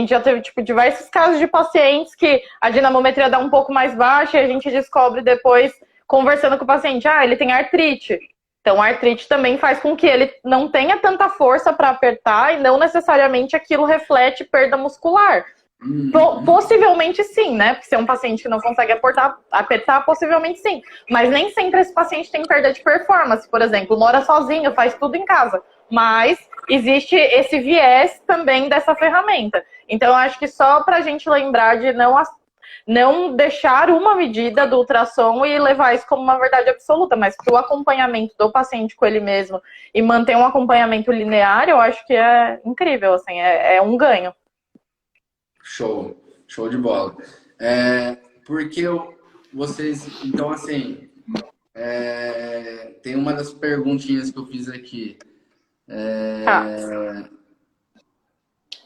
já teve tipo, diversos casos de pacientes que a dinamometria dá um pouco mais baixa e a gente descobre depois, conversando com o paciente, ele tem artrite. Então, a artrite também faz com que ele não tenha tanta força para apertar e não necessariamente aquilo reflete perda muscular. Possivelmente sim, né? Porque se é um paciente que não consegue apertar, possivelmente sim. Mas nem sempre esse paciente tem perda de performance, por exemplo, mora sozinho, faz tudo em casa. Mas existe esse viés também dessa ferramenta. Então, eu acho que só para a gente lembrar de não deixar uma medida do ultrassom e levar isso como uma verdade absoluta, mas para o acompanhamento do paciente com ele mesmo e manter um acompanhamento linear, eu acho que é incrível, assim, é um ganho. Show de bola. Porque vocês, então assim, tem uma das perguntinhas que eu fiz aqui.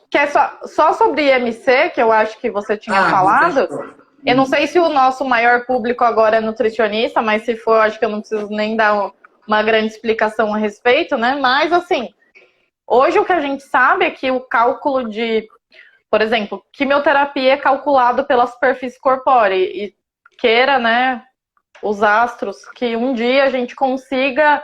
Que é só sobre IMC, que eu acho que você tinha falado. Eu não sei se o nosso maior público agora é nutricionista, mas se for, acho que eu não preciso nem dar uma grande explicação a respeito, né? Mas, assim, hoje o que a gente sabe é que o cálculo de, por exemplo, quimioterapia é calculado pela superfície corpórea e queira, né, os astros, que um dia a gente consiga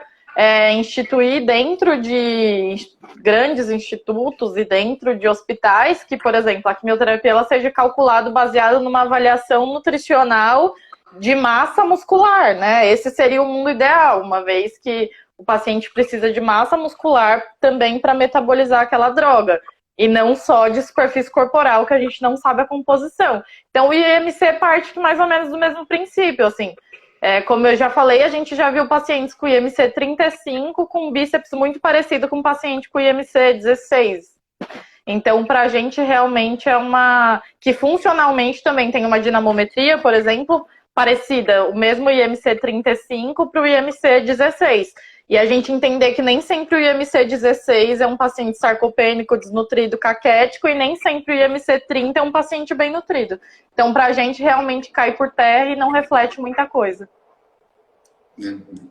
instituir dentro de grandes institutos e dentro de hospitais que, por exemplo, a quimioterapia ela seja calculada baseada numa avaliação nutricional de massa muscular, né? Esse seria o mundo ideal, uma vez que o paciente precisa de massa muscular também para metabolizar aquela droga. E não só de superfície corporal, que a gente não sabe a composição. Então, o IMC parte mais ou menos do mesmo princípio, assim. Como eu já falei, a gente já viu pacientes com IMC 35 com bíceps muito parecido com paciente com IMC 16. Então, para a gente, realmente é que funcionalmente também tem uma dinamometria, por exemplo, parecida. O mesmo IMC 35 para o IMC 16. E a gente entender que nem sempre o IMC 16 é um paciente sarcopênico, desnutrido, caquético, e nem sempre o IMC 30 é um paciente bem nutrido. Então, pra gente, realmente cai por terra e não reflete muita coisa.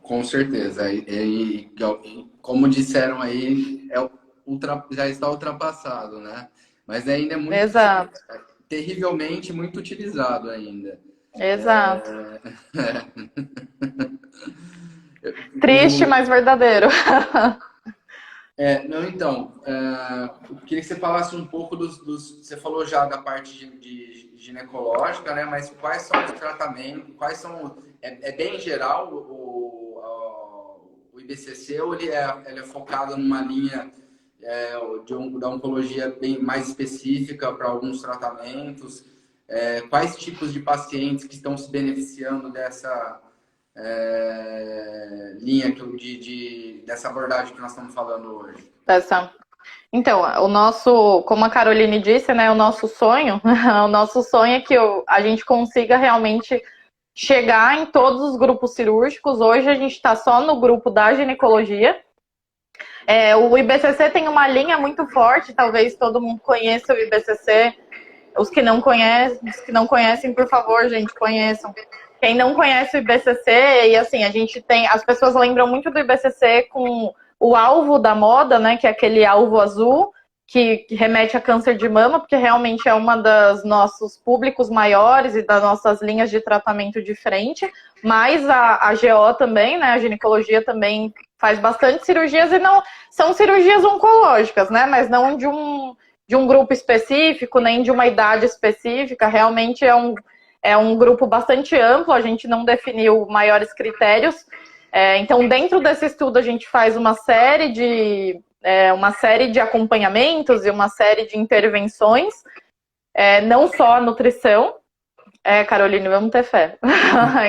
Com certeza. Como disseram aí, já está ultrapassado, né? Mas ainda é muito... Exato. Terrivelmente muito utilizado ainda. Exato. Triste, mas verdadeiro. Não, então, eu queria que você falasse um pouco você falou já da parte de ginecológica, né? Mas quais são os tratamentos, quais são, é bem geral o IBCC ou ele é focado numa linha da oncologia bem mais específica para alguns tratamentos? Quais tipos de pacientes que estão se beneficiando dessa linha dessa abordagem que nós estamos falando hoje? Então, como a Caroline disse, né, o nosso sonho, o nosso sonho é que a gente consiga realmente chegar em todos os grupos cirúrgicos. Hoje a gente está só no grupo da ginecologia. O IBCC tem uma linha muito forte, talvez todo mundo conheça o IBCC. Os que não conhecem, por favor, gente, conheçam. Quem não conhece o IBCC, e assim, as pessoas lembram muito do IBCC com o alvo da moda, né, que é aquele alvo azul, que remete a câncer de mama, porque realmente é uma das nossos públicos maiores e das nossas linhas de tratamento de frente, mas a GO também, né, a ginecologia também faz bastante cirurgias, e não são cirurgias oncológicas, né, mas não de um grupo específico, nem de uma idade específica, realmente é um grupo bastante amplo, a gente não definiu maiores critérios. Então, dentro desse estudo, a gente faz uma série de acompanhamentos e uma série de intervenções, não só a nutrição. Caroline, vamos ter fé.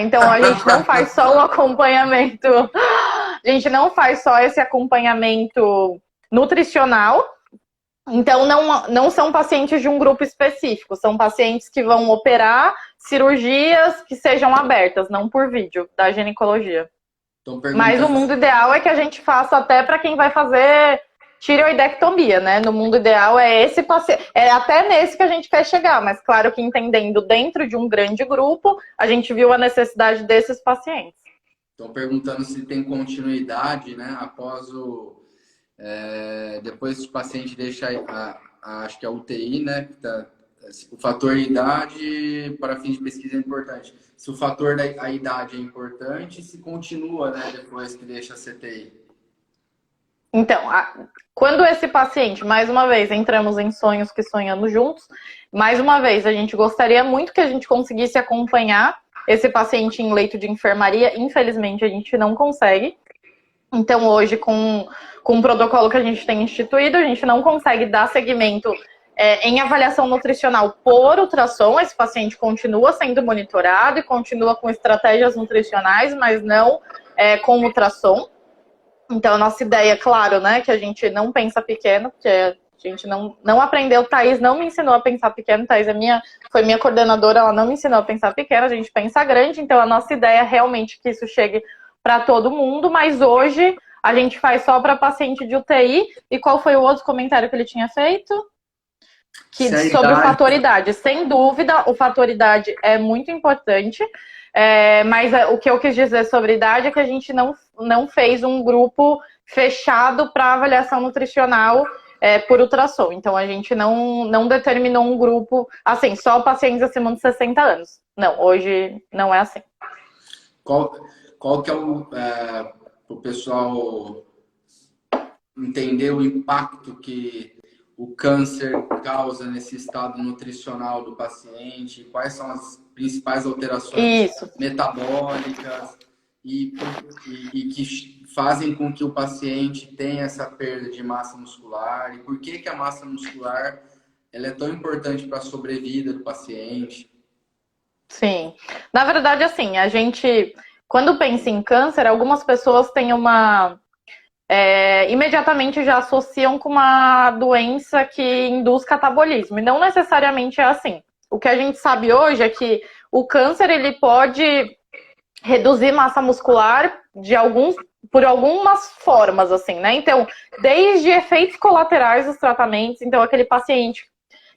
Então, a gente não faz só o acompanhamento, a gente não faz só esse acompanhamento nutricional. Então, não são pacientes de um grupo específico, são pacientes que vão operar cirurgias que sejam abertas, não por vídeo, da ginecologia. Mas o mundo ideal é que a gente faça até para quem vai fazer tireoidectomia, né? No mundo ideal é esse paciente, é até nesse que a gente quer chegar, mas claro que entendendo dentro de um grande grupo, a gente viu a necessidade desses pacientes. Estão perguntando se tem continuidade, né? Depois que o paciente deixa acho que a UTI, né? O fator idade para fins de pesquisa é importante. Se o fator da idade é importante, se continua, né? Depois que deixa a CTI. Então, quando esse paciente, mais uma vez, entramos em sonhos que sonhamos juntos, mais uma vez, a gente gostaria muito que a gente conseguisse acompanhar esse paciente em leito de enfermaria. Infelizmente, a gente não consegue. Então, hoje, com o protocolo que a gente tem instituído, a gente não consegue dar seguimento em avaliação nutricional por ultrassom. Esse paciente continua sendo monitorado e continua com estratégias nutricionais, mas não com ultrassom. Então, a nossa ideia, claro, né, que a gente não pensa pequeno, porque a gente não aprendeu, Thaís não me ensinou a pensar pequeno, Thaís foi minha coordenadora, ela não me ensinou a pensar pequeno, a gente pensa grande. Então, a nossa ideia é realmente que isso chegue para todo mundo, mas hoje a gente faz só para paciente de UTI. E qual foi o outro comentário que ele tinha feito? Sobre o fator idade. Sem dúvida, o fator idade é muito importante, mas o que eu quis dizer sobre idade é que a gente não fez um grupo fechado para avaliação nutricional por ultrassom. Então, a gente não determinou um grupo, assim, só pacientes acima de 60 anos. Não, hoje não é assim. Qual que é o pessoal entender o impacto que o câncer causa nesse estado nutricional do paciente? Quais são as principais alterações metabólicas e que fazem com que o paciente tenha essa perda de massa muscular? E por que a massa muscular ela é tão importante para a sobrevida do paciente? Sim. Na verdade, assim, a gente, quando pensa em câncer, algumas pessoas têm imediatamente já associam com uma doença que induz catabolismo. E não necessariamente é assim. O que a gente sabe hoje é que o câncer ele pode reduzir massa muscular por algumas formas, assim, né? Então, desde efeitos colaterais dos tratamentos, então aquele paciente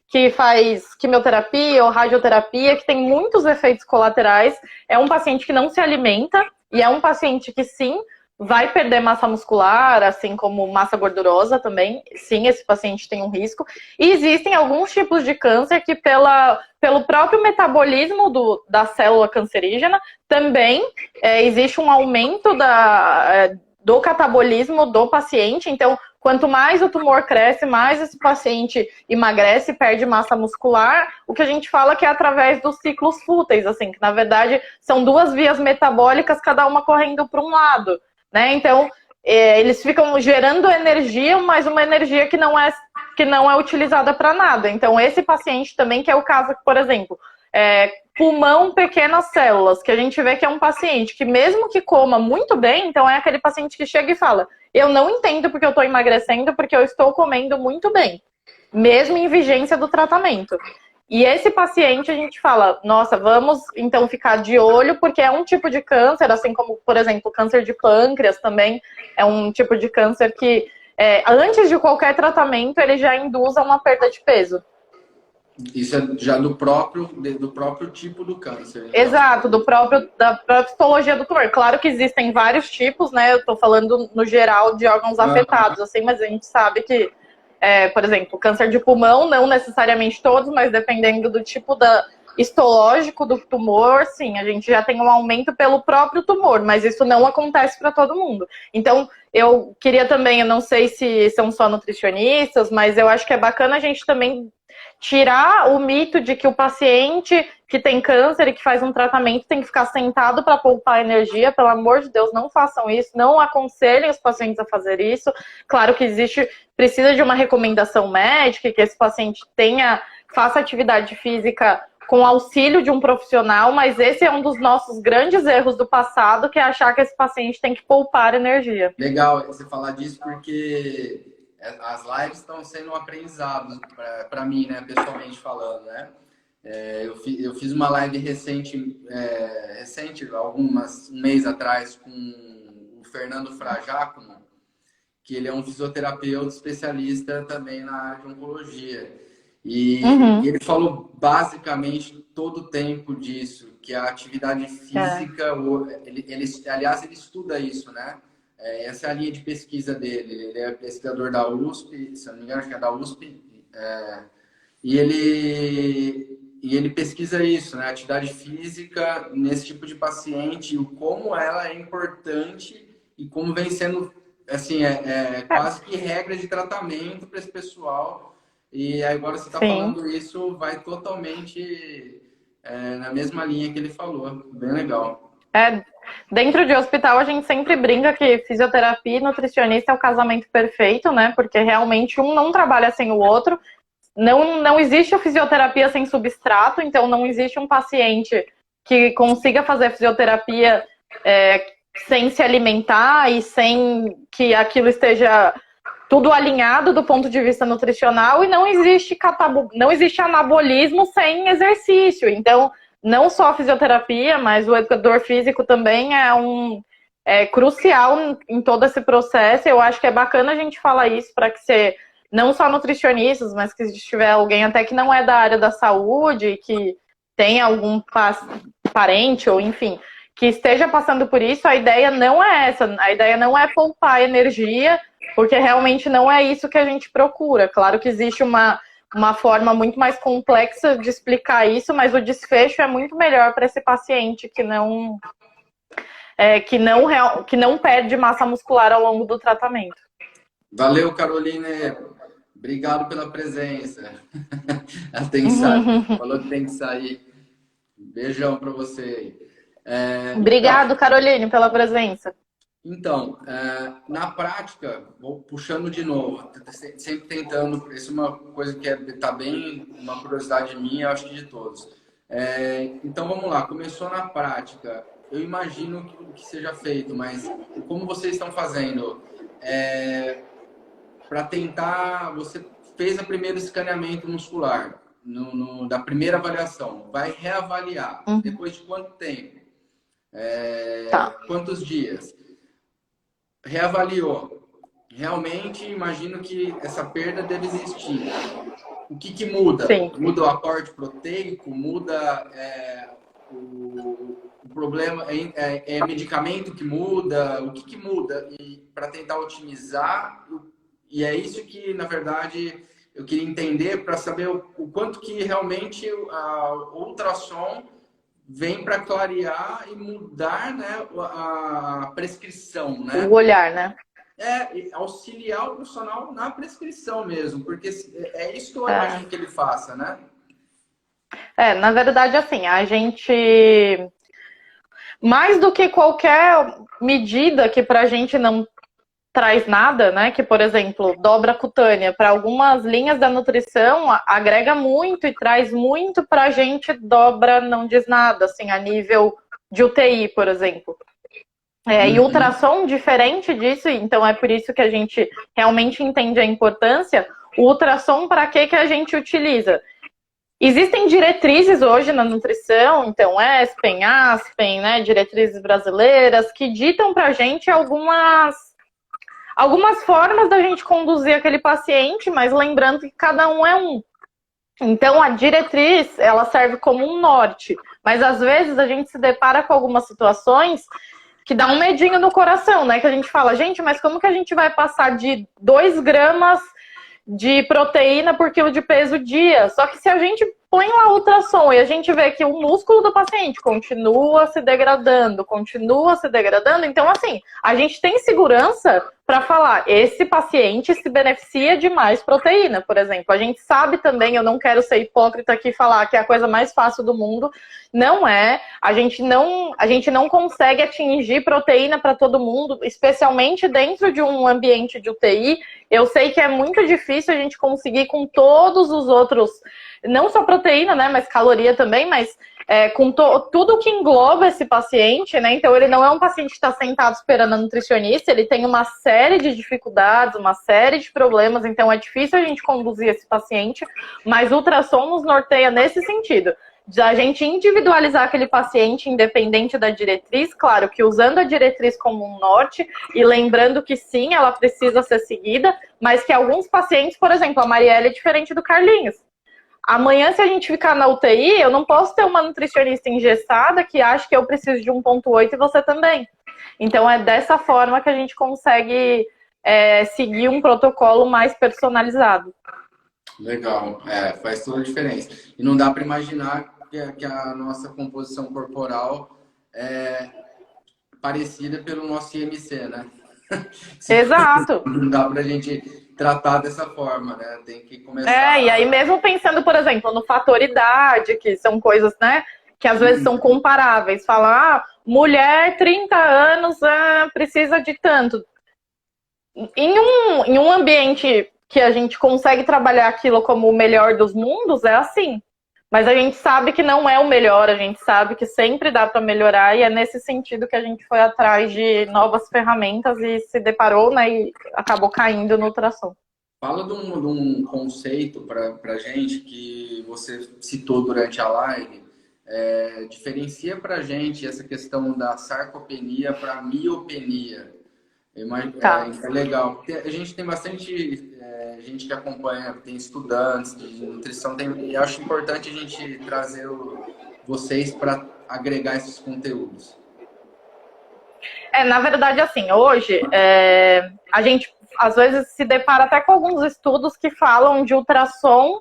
que faz quimioterapia ou radioterapia, que tem muitos efeitos colaterais, é um paciente que não se alimenta e é um paciente que sim vai perder massa muscular, assim como massa gordurosa também. Sim, esse paciente tem um risco. E existem alguns tipos de câncer que, pelo próprio metabolismo da célula cancerígena, também existe um aumento do catabolismo do paciente. Então, quanto mais o tumor cresce, mais esse paciente emagrece, perde massa muscular, o que a gente fala que é através dos ciclos fúteis, assim, que na verdade são duas vias metabólicas, cada uma correndo para um lado, né? Então, eles ficam gerando energia, mas uma energia que não é utilizada para nada. Então, esse paciente também, que é o caso, por exemplo, pulmão, pequenas células, que a gente vê que é um paciente que mesmo que coma muito bem, então é aquele paciente que chega e fala, eu não entendo porque eu estou emagrecendo, porque eu estou comendo muito bem, mesmo em vigência do tratamento. E esse paciente a gente fala, nossa, vamos então ficar de olho, porque é um tipo de câncer, assim como, por exemplo, câncer de pâncreas também é um tipo de câncer que, antes de qualquer tratamento, ele já induz a uma perda de peso. Isso é já do próprio tipo do câncer. Então. Exato, da própria histologia do tumor. Claro que existem vários tipos, né? Eu estou falando no geral de órgãos afetados, assim, mas a gente sabe que, por exemplo, câncer de pulmão, não necessariamente todos, mas dependendo do tipo histológico do tumor, sim, a gente já tem um aumento pelo próprio tumor, mas isso não acontece para todo mundo. Então, eu queria também, eu não sei se são só nutricionistas, mas eu acho que é bacana a gente também tirar o mito de que o paciente que tem câncer e que faz um tratamento tem que ficar sentado para poupar energia. Pelo amor de Deus, não façam isso, não aconselhem os pacientes a fazer isso. Claro que precisa de uma recomendação médica, que esse paciente faça atividade física com auxílio de um profissional, mas esse é um dos nossos grandes erros do passado, que é achar que esse paciente tem que poupar energia. Legal você falar disso, porque as lives estão sendo um aprendizado para mim, né, pessoalmente falando, né? Eu fiz uma live recente, um mês atrás, com o Fernando Frajáculo, que ele é um fisioterapeuta especialista também na área de oncologia. E ele falou basicamente todo o tempo disso, que a atividade física, aliás, ele estuda isso, né? Essa é a linha de pesquisa dele. Ele é pesquisador da USP, se não me engano, acho que é da USP. E ele pesquisa isso, né? Atividade física nesse tipo de paciente, o como ela é importante e como vem sendo, assim, quase que regra de tratamento para esse pessoal. E agora você está falando isso, vai totalmente na mesma linha que ele falou. Bem legal. Dentro de hospital a gente sempre brinca que fisioterapia e nutricionista é o casamento perfeito, né? Porque realmente um não trabalha sem o outro. Não existe a fisioterapia sem substrato, então não existe um paciente que consiga fazer fisioterapia sem se alimentar e sem que aquilo esteja tudo alinhado do ponto de vista nutricional, e não existe anabolismo sem exercício. Então, não só a fisioterapia, mas o educador físico também é crucial em todo esse processo. Eu acho que é bacana a gente falar isso para que não só nutricionistas, mas que se tiver alguém até que não é da área da saúde, que tem algum parente ou enfim, que esteja passando por isso, a ideia não é essa. A ideia não é poupar energia, porque realmente não é isso que a gente procura. Claro que existe uma forma muito mais complexa de explicar isso, mas o desfecho é muito melhor para esse paciente que não perde massa muscular ao longo do tratamento. Valeu, Caroline. Obrigado pela presença. Ela falou que tem que sair. Beijão para você. Obrigado, Caroline, pela presença. Então, na prática, vou puxando de novo, sempre tentando, isso é uma coisa que está bem, uma curiosidade minha, acho que de todos. Então, vamos lá, começou na prática, eu imagino que seja feito, mas como vocês estão fazendo? Para tentar, você fez o primeiro escaneamento muscular, da primeira avaliação, vai reavaliar, depois de quanto tempo? Quantos dias? Reavaliou. Realmente, imagino que essa perda deve existir. O que muda? Sim. Muda o aporte proteico? Muda o problema? É medicamento que muda? O que muda? E para tentar otimizar, e é isso que, na verdade, eu queria entender para saber o quanto que realmente o ultrassom vem para clarear e mudar, né, a prescrição, né? O olhar, né? auxiliar o profissional na prescrição mesmo, porque é isso que eu imagino que ele faça, né? Na verdade, assim, a gente, mais do que qualquer medida que pra gente não traz nada, né? Que, por exemplo, dobra cutânea, para algumas linhas da nutrição, agrega muito e traz muito pra gente, dobra não diz nada, assim, a nível de UTI, por exemplo. E ultrassom, diferente disso, então é por isso que a gente realmente entende a importância. O ultrassom, para que a gente utiliza? Existem diretrizes hoje na nutrição, então ESPEN, ASPEN, né, diretrizes brasileiras, que ditam para a gente algumas formas da gente conduzir aquele paciente, mas lembrando que cada um é um. Então, a diretriz, ela serve como um norte, mas às vezes a gente se depara com algumas situações que dá um medinho no coração, né? Que a gente fala, gente, mas como que a gente vai passar de 2 gramas de proteína por quilo de peso dia? Só que se a gente põe lá o ultrassom e a gente vê que o músculo do paciente continua se degradando, então assim, a gente tem segurança para falar, esse paciente se beneficia de mais proteína, por exemplo. A gente sabe também, eu não quero ser hipócrita aqui e falar que é a coisa mais fácil do mundo, não é. A gente não consegue atingir proteína para todo mundo, especialmente dentro de um ambiente de UTI. Eu sei que é muito difícil a gente conseguir com todos os outros, não só proteína, né, mas caloria também, mas com tudo que engloba esse paciente, né? Então ele não é um paciente que está sentado esperando a nutricionista, ele tem uma série de dificuldades, uma série de problemas, então é difícil a gente conduzir esse paciente, mas o ultrassom nos norteia nesse sentido. De a gente individualizar aquele paciente independente da diretriz, claro que usando a diretriz como um norte e lembrando que sim, ela precisa ser seguida, mas que alguns pacientes, por exemplo, a Marielle é diferente do Carlinhos. Amanhã, se a gente ficar na UTI, eu não posso ter uma nutricionista engessada que acha que eu preciso de 1,8 e você também. Então, é dessa forma que a gente consegue seguir um protocolo mais personalizado. Legal, faz toda a diferença. E não dá para imaginar que a nossa composição corporal é parecida pelo nosso IMC, né? Exato. Não dá para a gente tratar dessa forma, né? Tem que começar. E aí mesmo pensando, por exemplo, no fator idade, que são coisas, né, que às vezes são comparáveis. Falar, mulher, 30 anos, precisa de tanto. Em um ambiente que a gente consegue trabalhar aquilo como o melhor dos mundos, é assim. Mas a gente sabe que não é o melhor, a gente sabe que sempre dá para melhorar, e é nesse sentido que a gente foi atrás de novas ferramentas e se deparou, né, e acabou caindo no ultrassom. Fala de um conceito para a gente que você citou durante a live, diferencia para a gente essa questão da sarcopenia para miopenia. Tá. É legal. A gente tem bastante gente que acompanha, tem estudantes de nutrição, e acho importante a gente trazer vocês para agregar esses conteúdos. Na verdade, assim, hoje a gente às vezes se depara até com alguns estudos que falam de ultrassom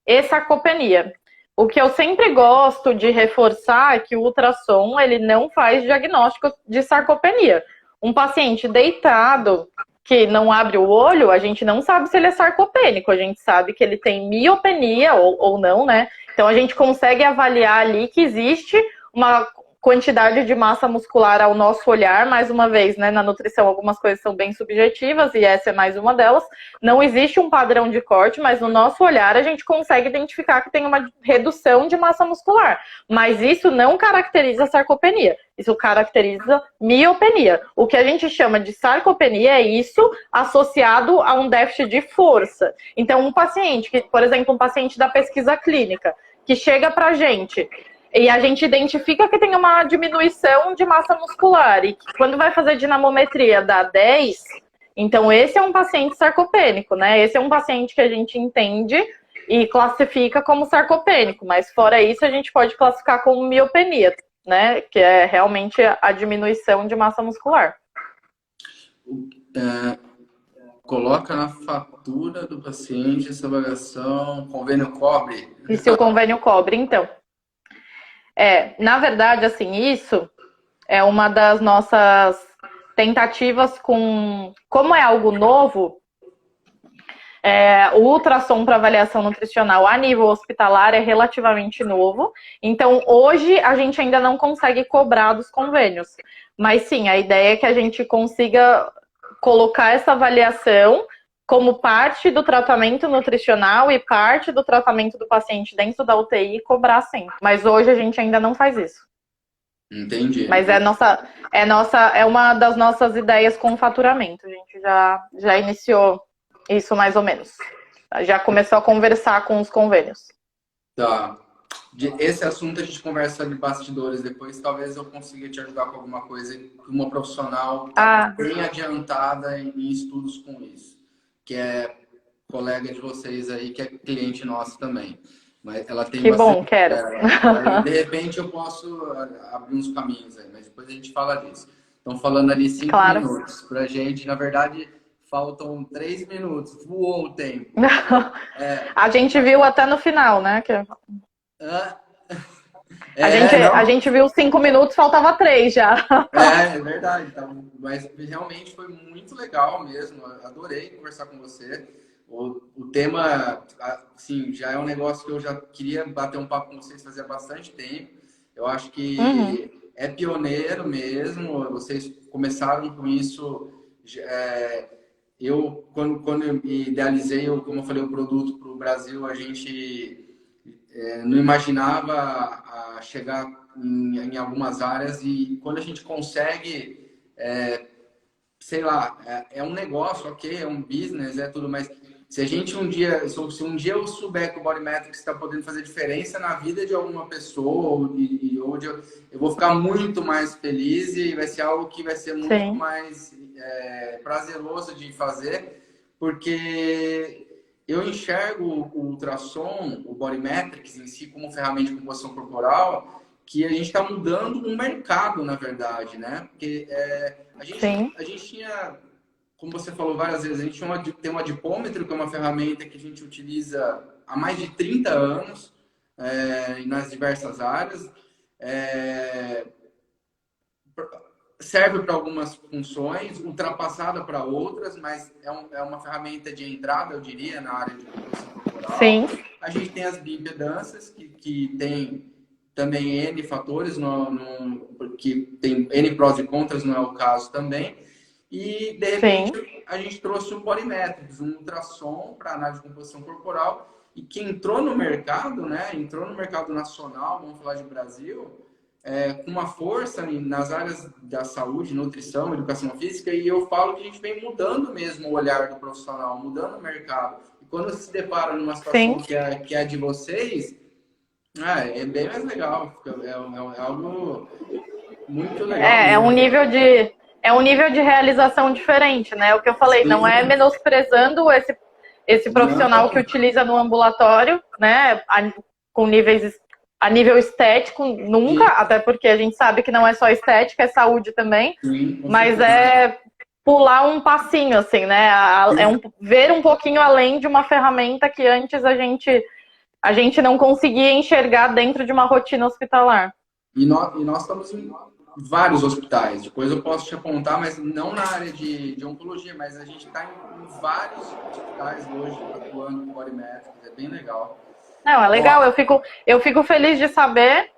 e sarcopenia. O que eu sempre gosto de reforçar é que o ultrassom, ele não faz diagnóstico de sarcopenia. Um paciente deitado que não abre o olho, a gente não sabe se ele é sarcopênico, a gente sabe que ele tem miopenia ou não, né? Então a gente consegue avaliar ali que existe uma quantidade de massa muscular ao nosso olhar, mais uma vez, né, na nutrição algumas coisas são bem subjetivas e essa é mais uma delas. Não existe um padrão de corte, mas no nosso olhar a gente consegue identificar que tem uma redução de massa muscular. Mas isso não caracteriza sarcopenia, isso caracteriza miopenia. O que a gente chama de sarcopenia é isso associado a um déficit de força. Então, um paciente, por exemplo, um paciente da pesquisa clínica, que chega pra gente e a gente identifica que tem uma diminuição de massa muscular. E que quando vai fazer dinamometria dá 10, então esse é um paciente sarcopênico, né? Esse é um paciente que a gente entende e classifica como sarcopênico. Mas fora isso, a gente pode classificar como miopenia, né? Que é realmente a diminuição de massa muscular. Coloca na fatura do paciente essa avaliação, convênio cobre? E se o convênio cobre, então? Na verdade, assim, isso é uma das nossas tentativas com... Como é algo novo, o ultrassom para avaliação nutricional a nível hospitalar é relativamente novo. Então, hoje, a gente ainda não consegue cobrar dos convênios. Mas, sim, a ideia é que a gente consiga colocar essa avaliação como parte do tratamento nutricional e parte do tratamento do paciente dentro da UTI e cobrar sempre. Mas hoje a gente ainda não faz isso. Entendi. Mas é uma das nossas ideias com faturamento. A gente já iniciou isso mais ou menos. Já começou a conversar com os convênios. Tá. Esse assunto a gente conversa de bastidores depois. Talvez eu consiga te ajudar com alguma coisa. Uma profissional bem adiantada em estudos com isso. Que é colega de vocês aí, que é cliente nosso também. Mas ela tem que bom, quero. De repente eu posso abrir uns caminhos aí, mas depois a gente fala disso. Estão falando ali 5 minutos pra gente. Na verdade, faltam 3 minutos. Voou o tempo. A gente viu até no final, né? A gente viu 5 minutos, faltava 3 já. É verdade. Então, mas realmente foi muito legal mesmo. Adorei conversar com você. O tema, assim, já é um negócio que eu já queria bater um papo com vocês fazia bastante tempo. Eu acho que é pioneiro mesmo. Vocês começaram com isso. Quando eu idealizei, como eu falei, o produto para o Brasil, a gente não imaginava chegar em algumas áreas. E quando a gente consegue, sei lá, é um negócio, ok, é um business, é tudo, mas se a gente se um dia eu souber que o Body Metrics está podendo fazer diferença na vida de alguma pessoa, eu vou ficar muito mais feliz e vai ser algo que vai ser muito mais prazeroso de fazer, porque eu enxergo o ultrassom, o Body Metrics em si, como ferramenta de composição corporal, que a gente está mudando um mercado, na verdade, né? Porque a gente tinha, como você falou várias vezes, a gente tem um adipômetro, que é uma ferramenta que a gente utiliza há mais de 30 anos nas diversas áreas. Serve para algumas funções, ultrapassada para outras, mas é uma ferramenta de entrada, eu diria, na área de composição corporal. Sim. A gente tem as bioimpedâncias, que tem também N fatores, que tem N prós e contras, não é o caso também. E, de repente, a gente trouxe o Body Metrics, um ultrassom para análise de composição corporal, e que entrou no mercado, né? Entrou no mercado nacional, vamos falar de Brasil, com uma força nas áreas da saúde, nutrição, educação física, e eu falo que a gente vem mudando mesmo o olhar do profissional, mudando o mercado. E quando se depara numa situação que é a de vocês, é bem mais legal, é algo muito legal. É um nível de realização diferente, né? O que eu falei, não é menosprezando esse profissional que utiliza no ambulatório, né? A nível estético, nunca, até porque a gente sabe que não é só estética, é saúde também, mas é pular um passinho, assim, né? Ver um pouquinho além de uma ferramenta que antes a gente não conseguia enxergar dentro de uma rotina hospitalar. E nós estamos em vários hospitais, depois eu posso te apontar, mas não na área de oncologia, mas a gente está em vários hospitais hoje atuando com Body Metrics, é bem legal. Não, é legal, eu fico feliz de saber.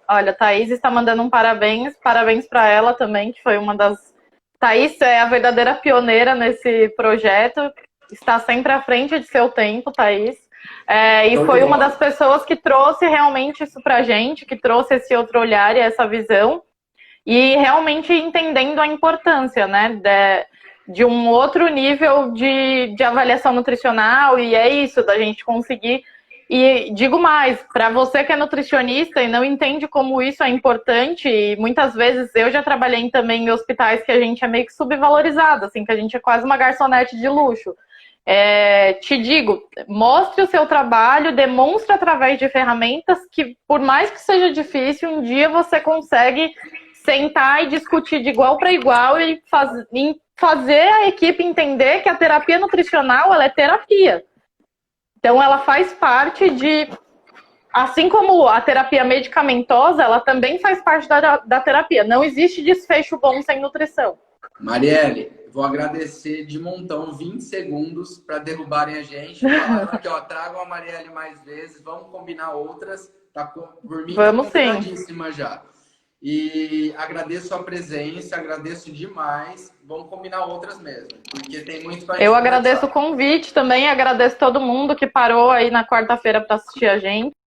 Olha, a Thaís está mandando um parabéns para ela também, que foi uma das... Thaís é a verdadeira pioneira nesse projeto, está sempre à frente de seu tempo, Thaís. E foi uma das pessoas que trouxe realmente isso pra gente, que trouxe esse outro olhar e essa visão, e realmente entendendo a importância, né, de um outro nível de avaliação nutricional, e é isso, da gente conseguir. E digo mais, para você que é nutricionista e não entende como isso é importante, e muitas vezes eu já trabalhei também em hospitais que a gente é meio que subvalorizado, assim, que a gente é quase uma garçonete de luxo. Te digo, mostre o seu trabalho, demonstre através de ferramentas que, por mais que seja difícil, um dia você consegue sentar e discutir de igual para igual e fazer a equipe entender que a terapia nutricional, ela é terapia. Então, ela faz parte de... Assim como a terapia medicamentosa, ela também faz parte da terapia. Não existe desfecho bom sem nutrição. Marielle, vou agradecer de montão 20 segundos para derrubarem a gente, falando que, ó, tragam a Marielle mais vezes, vamos combinar outras, por mim tá Vamos sim. combinadíssima já. E agradeço a presença, agradeço demais, vamos combinar outras mesmo, porque tem muito pra gente Eu conversar. agradeço o convite também, agradeço todo mundo que parou aí na quarta-feira para assistir a gente.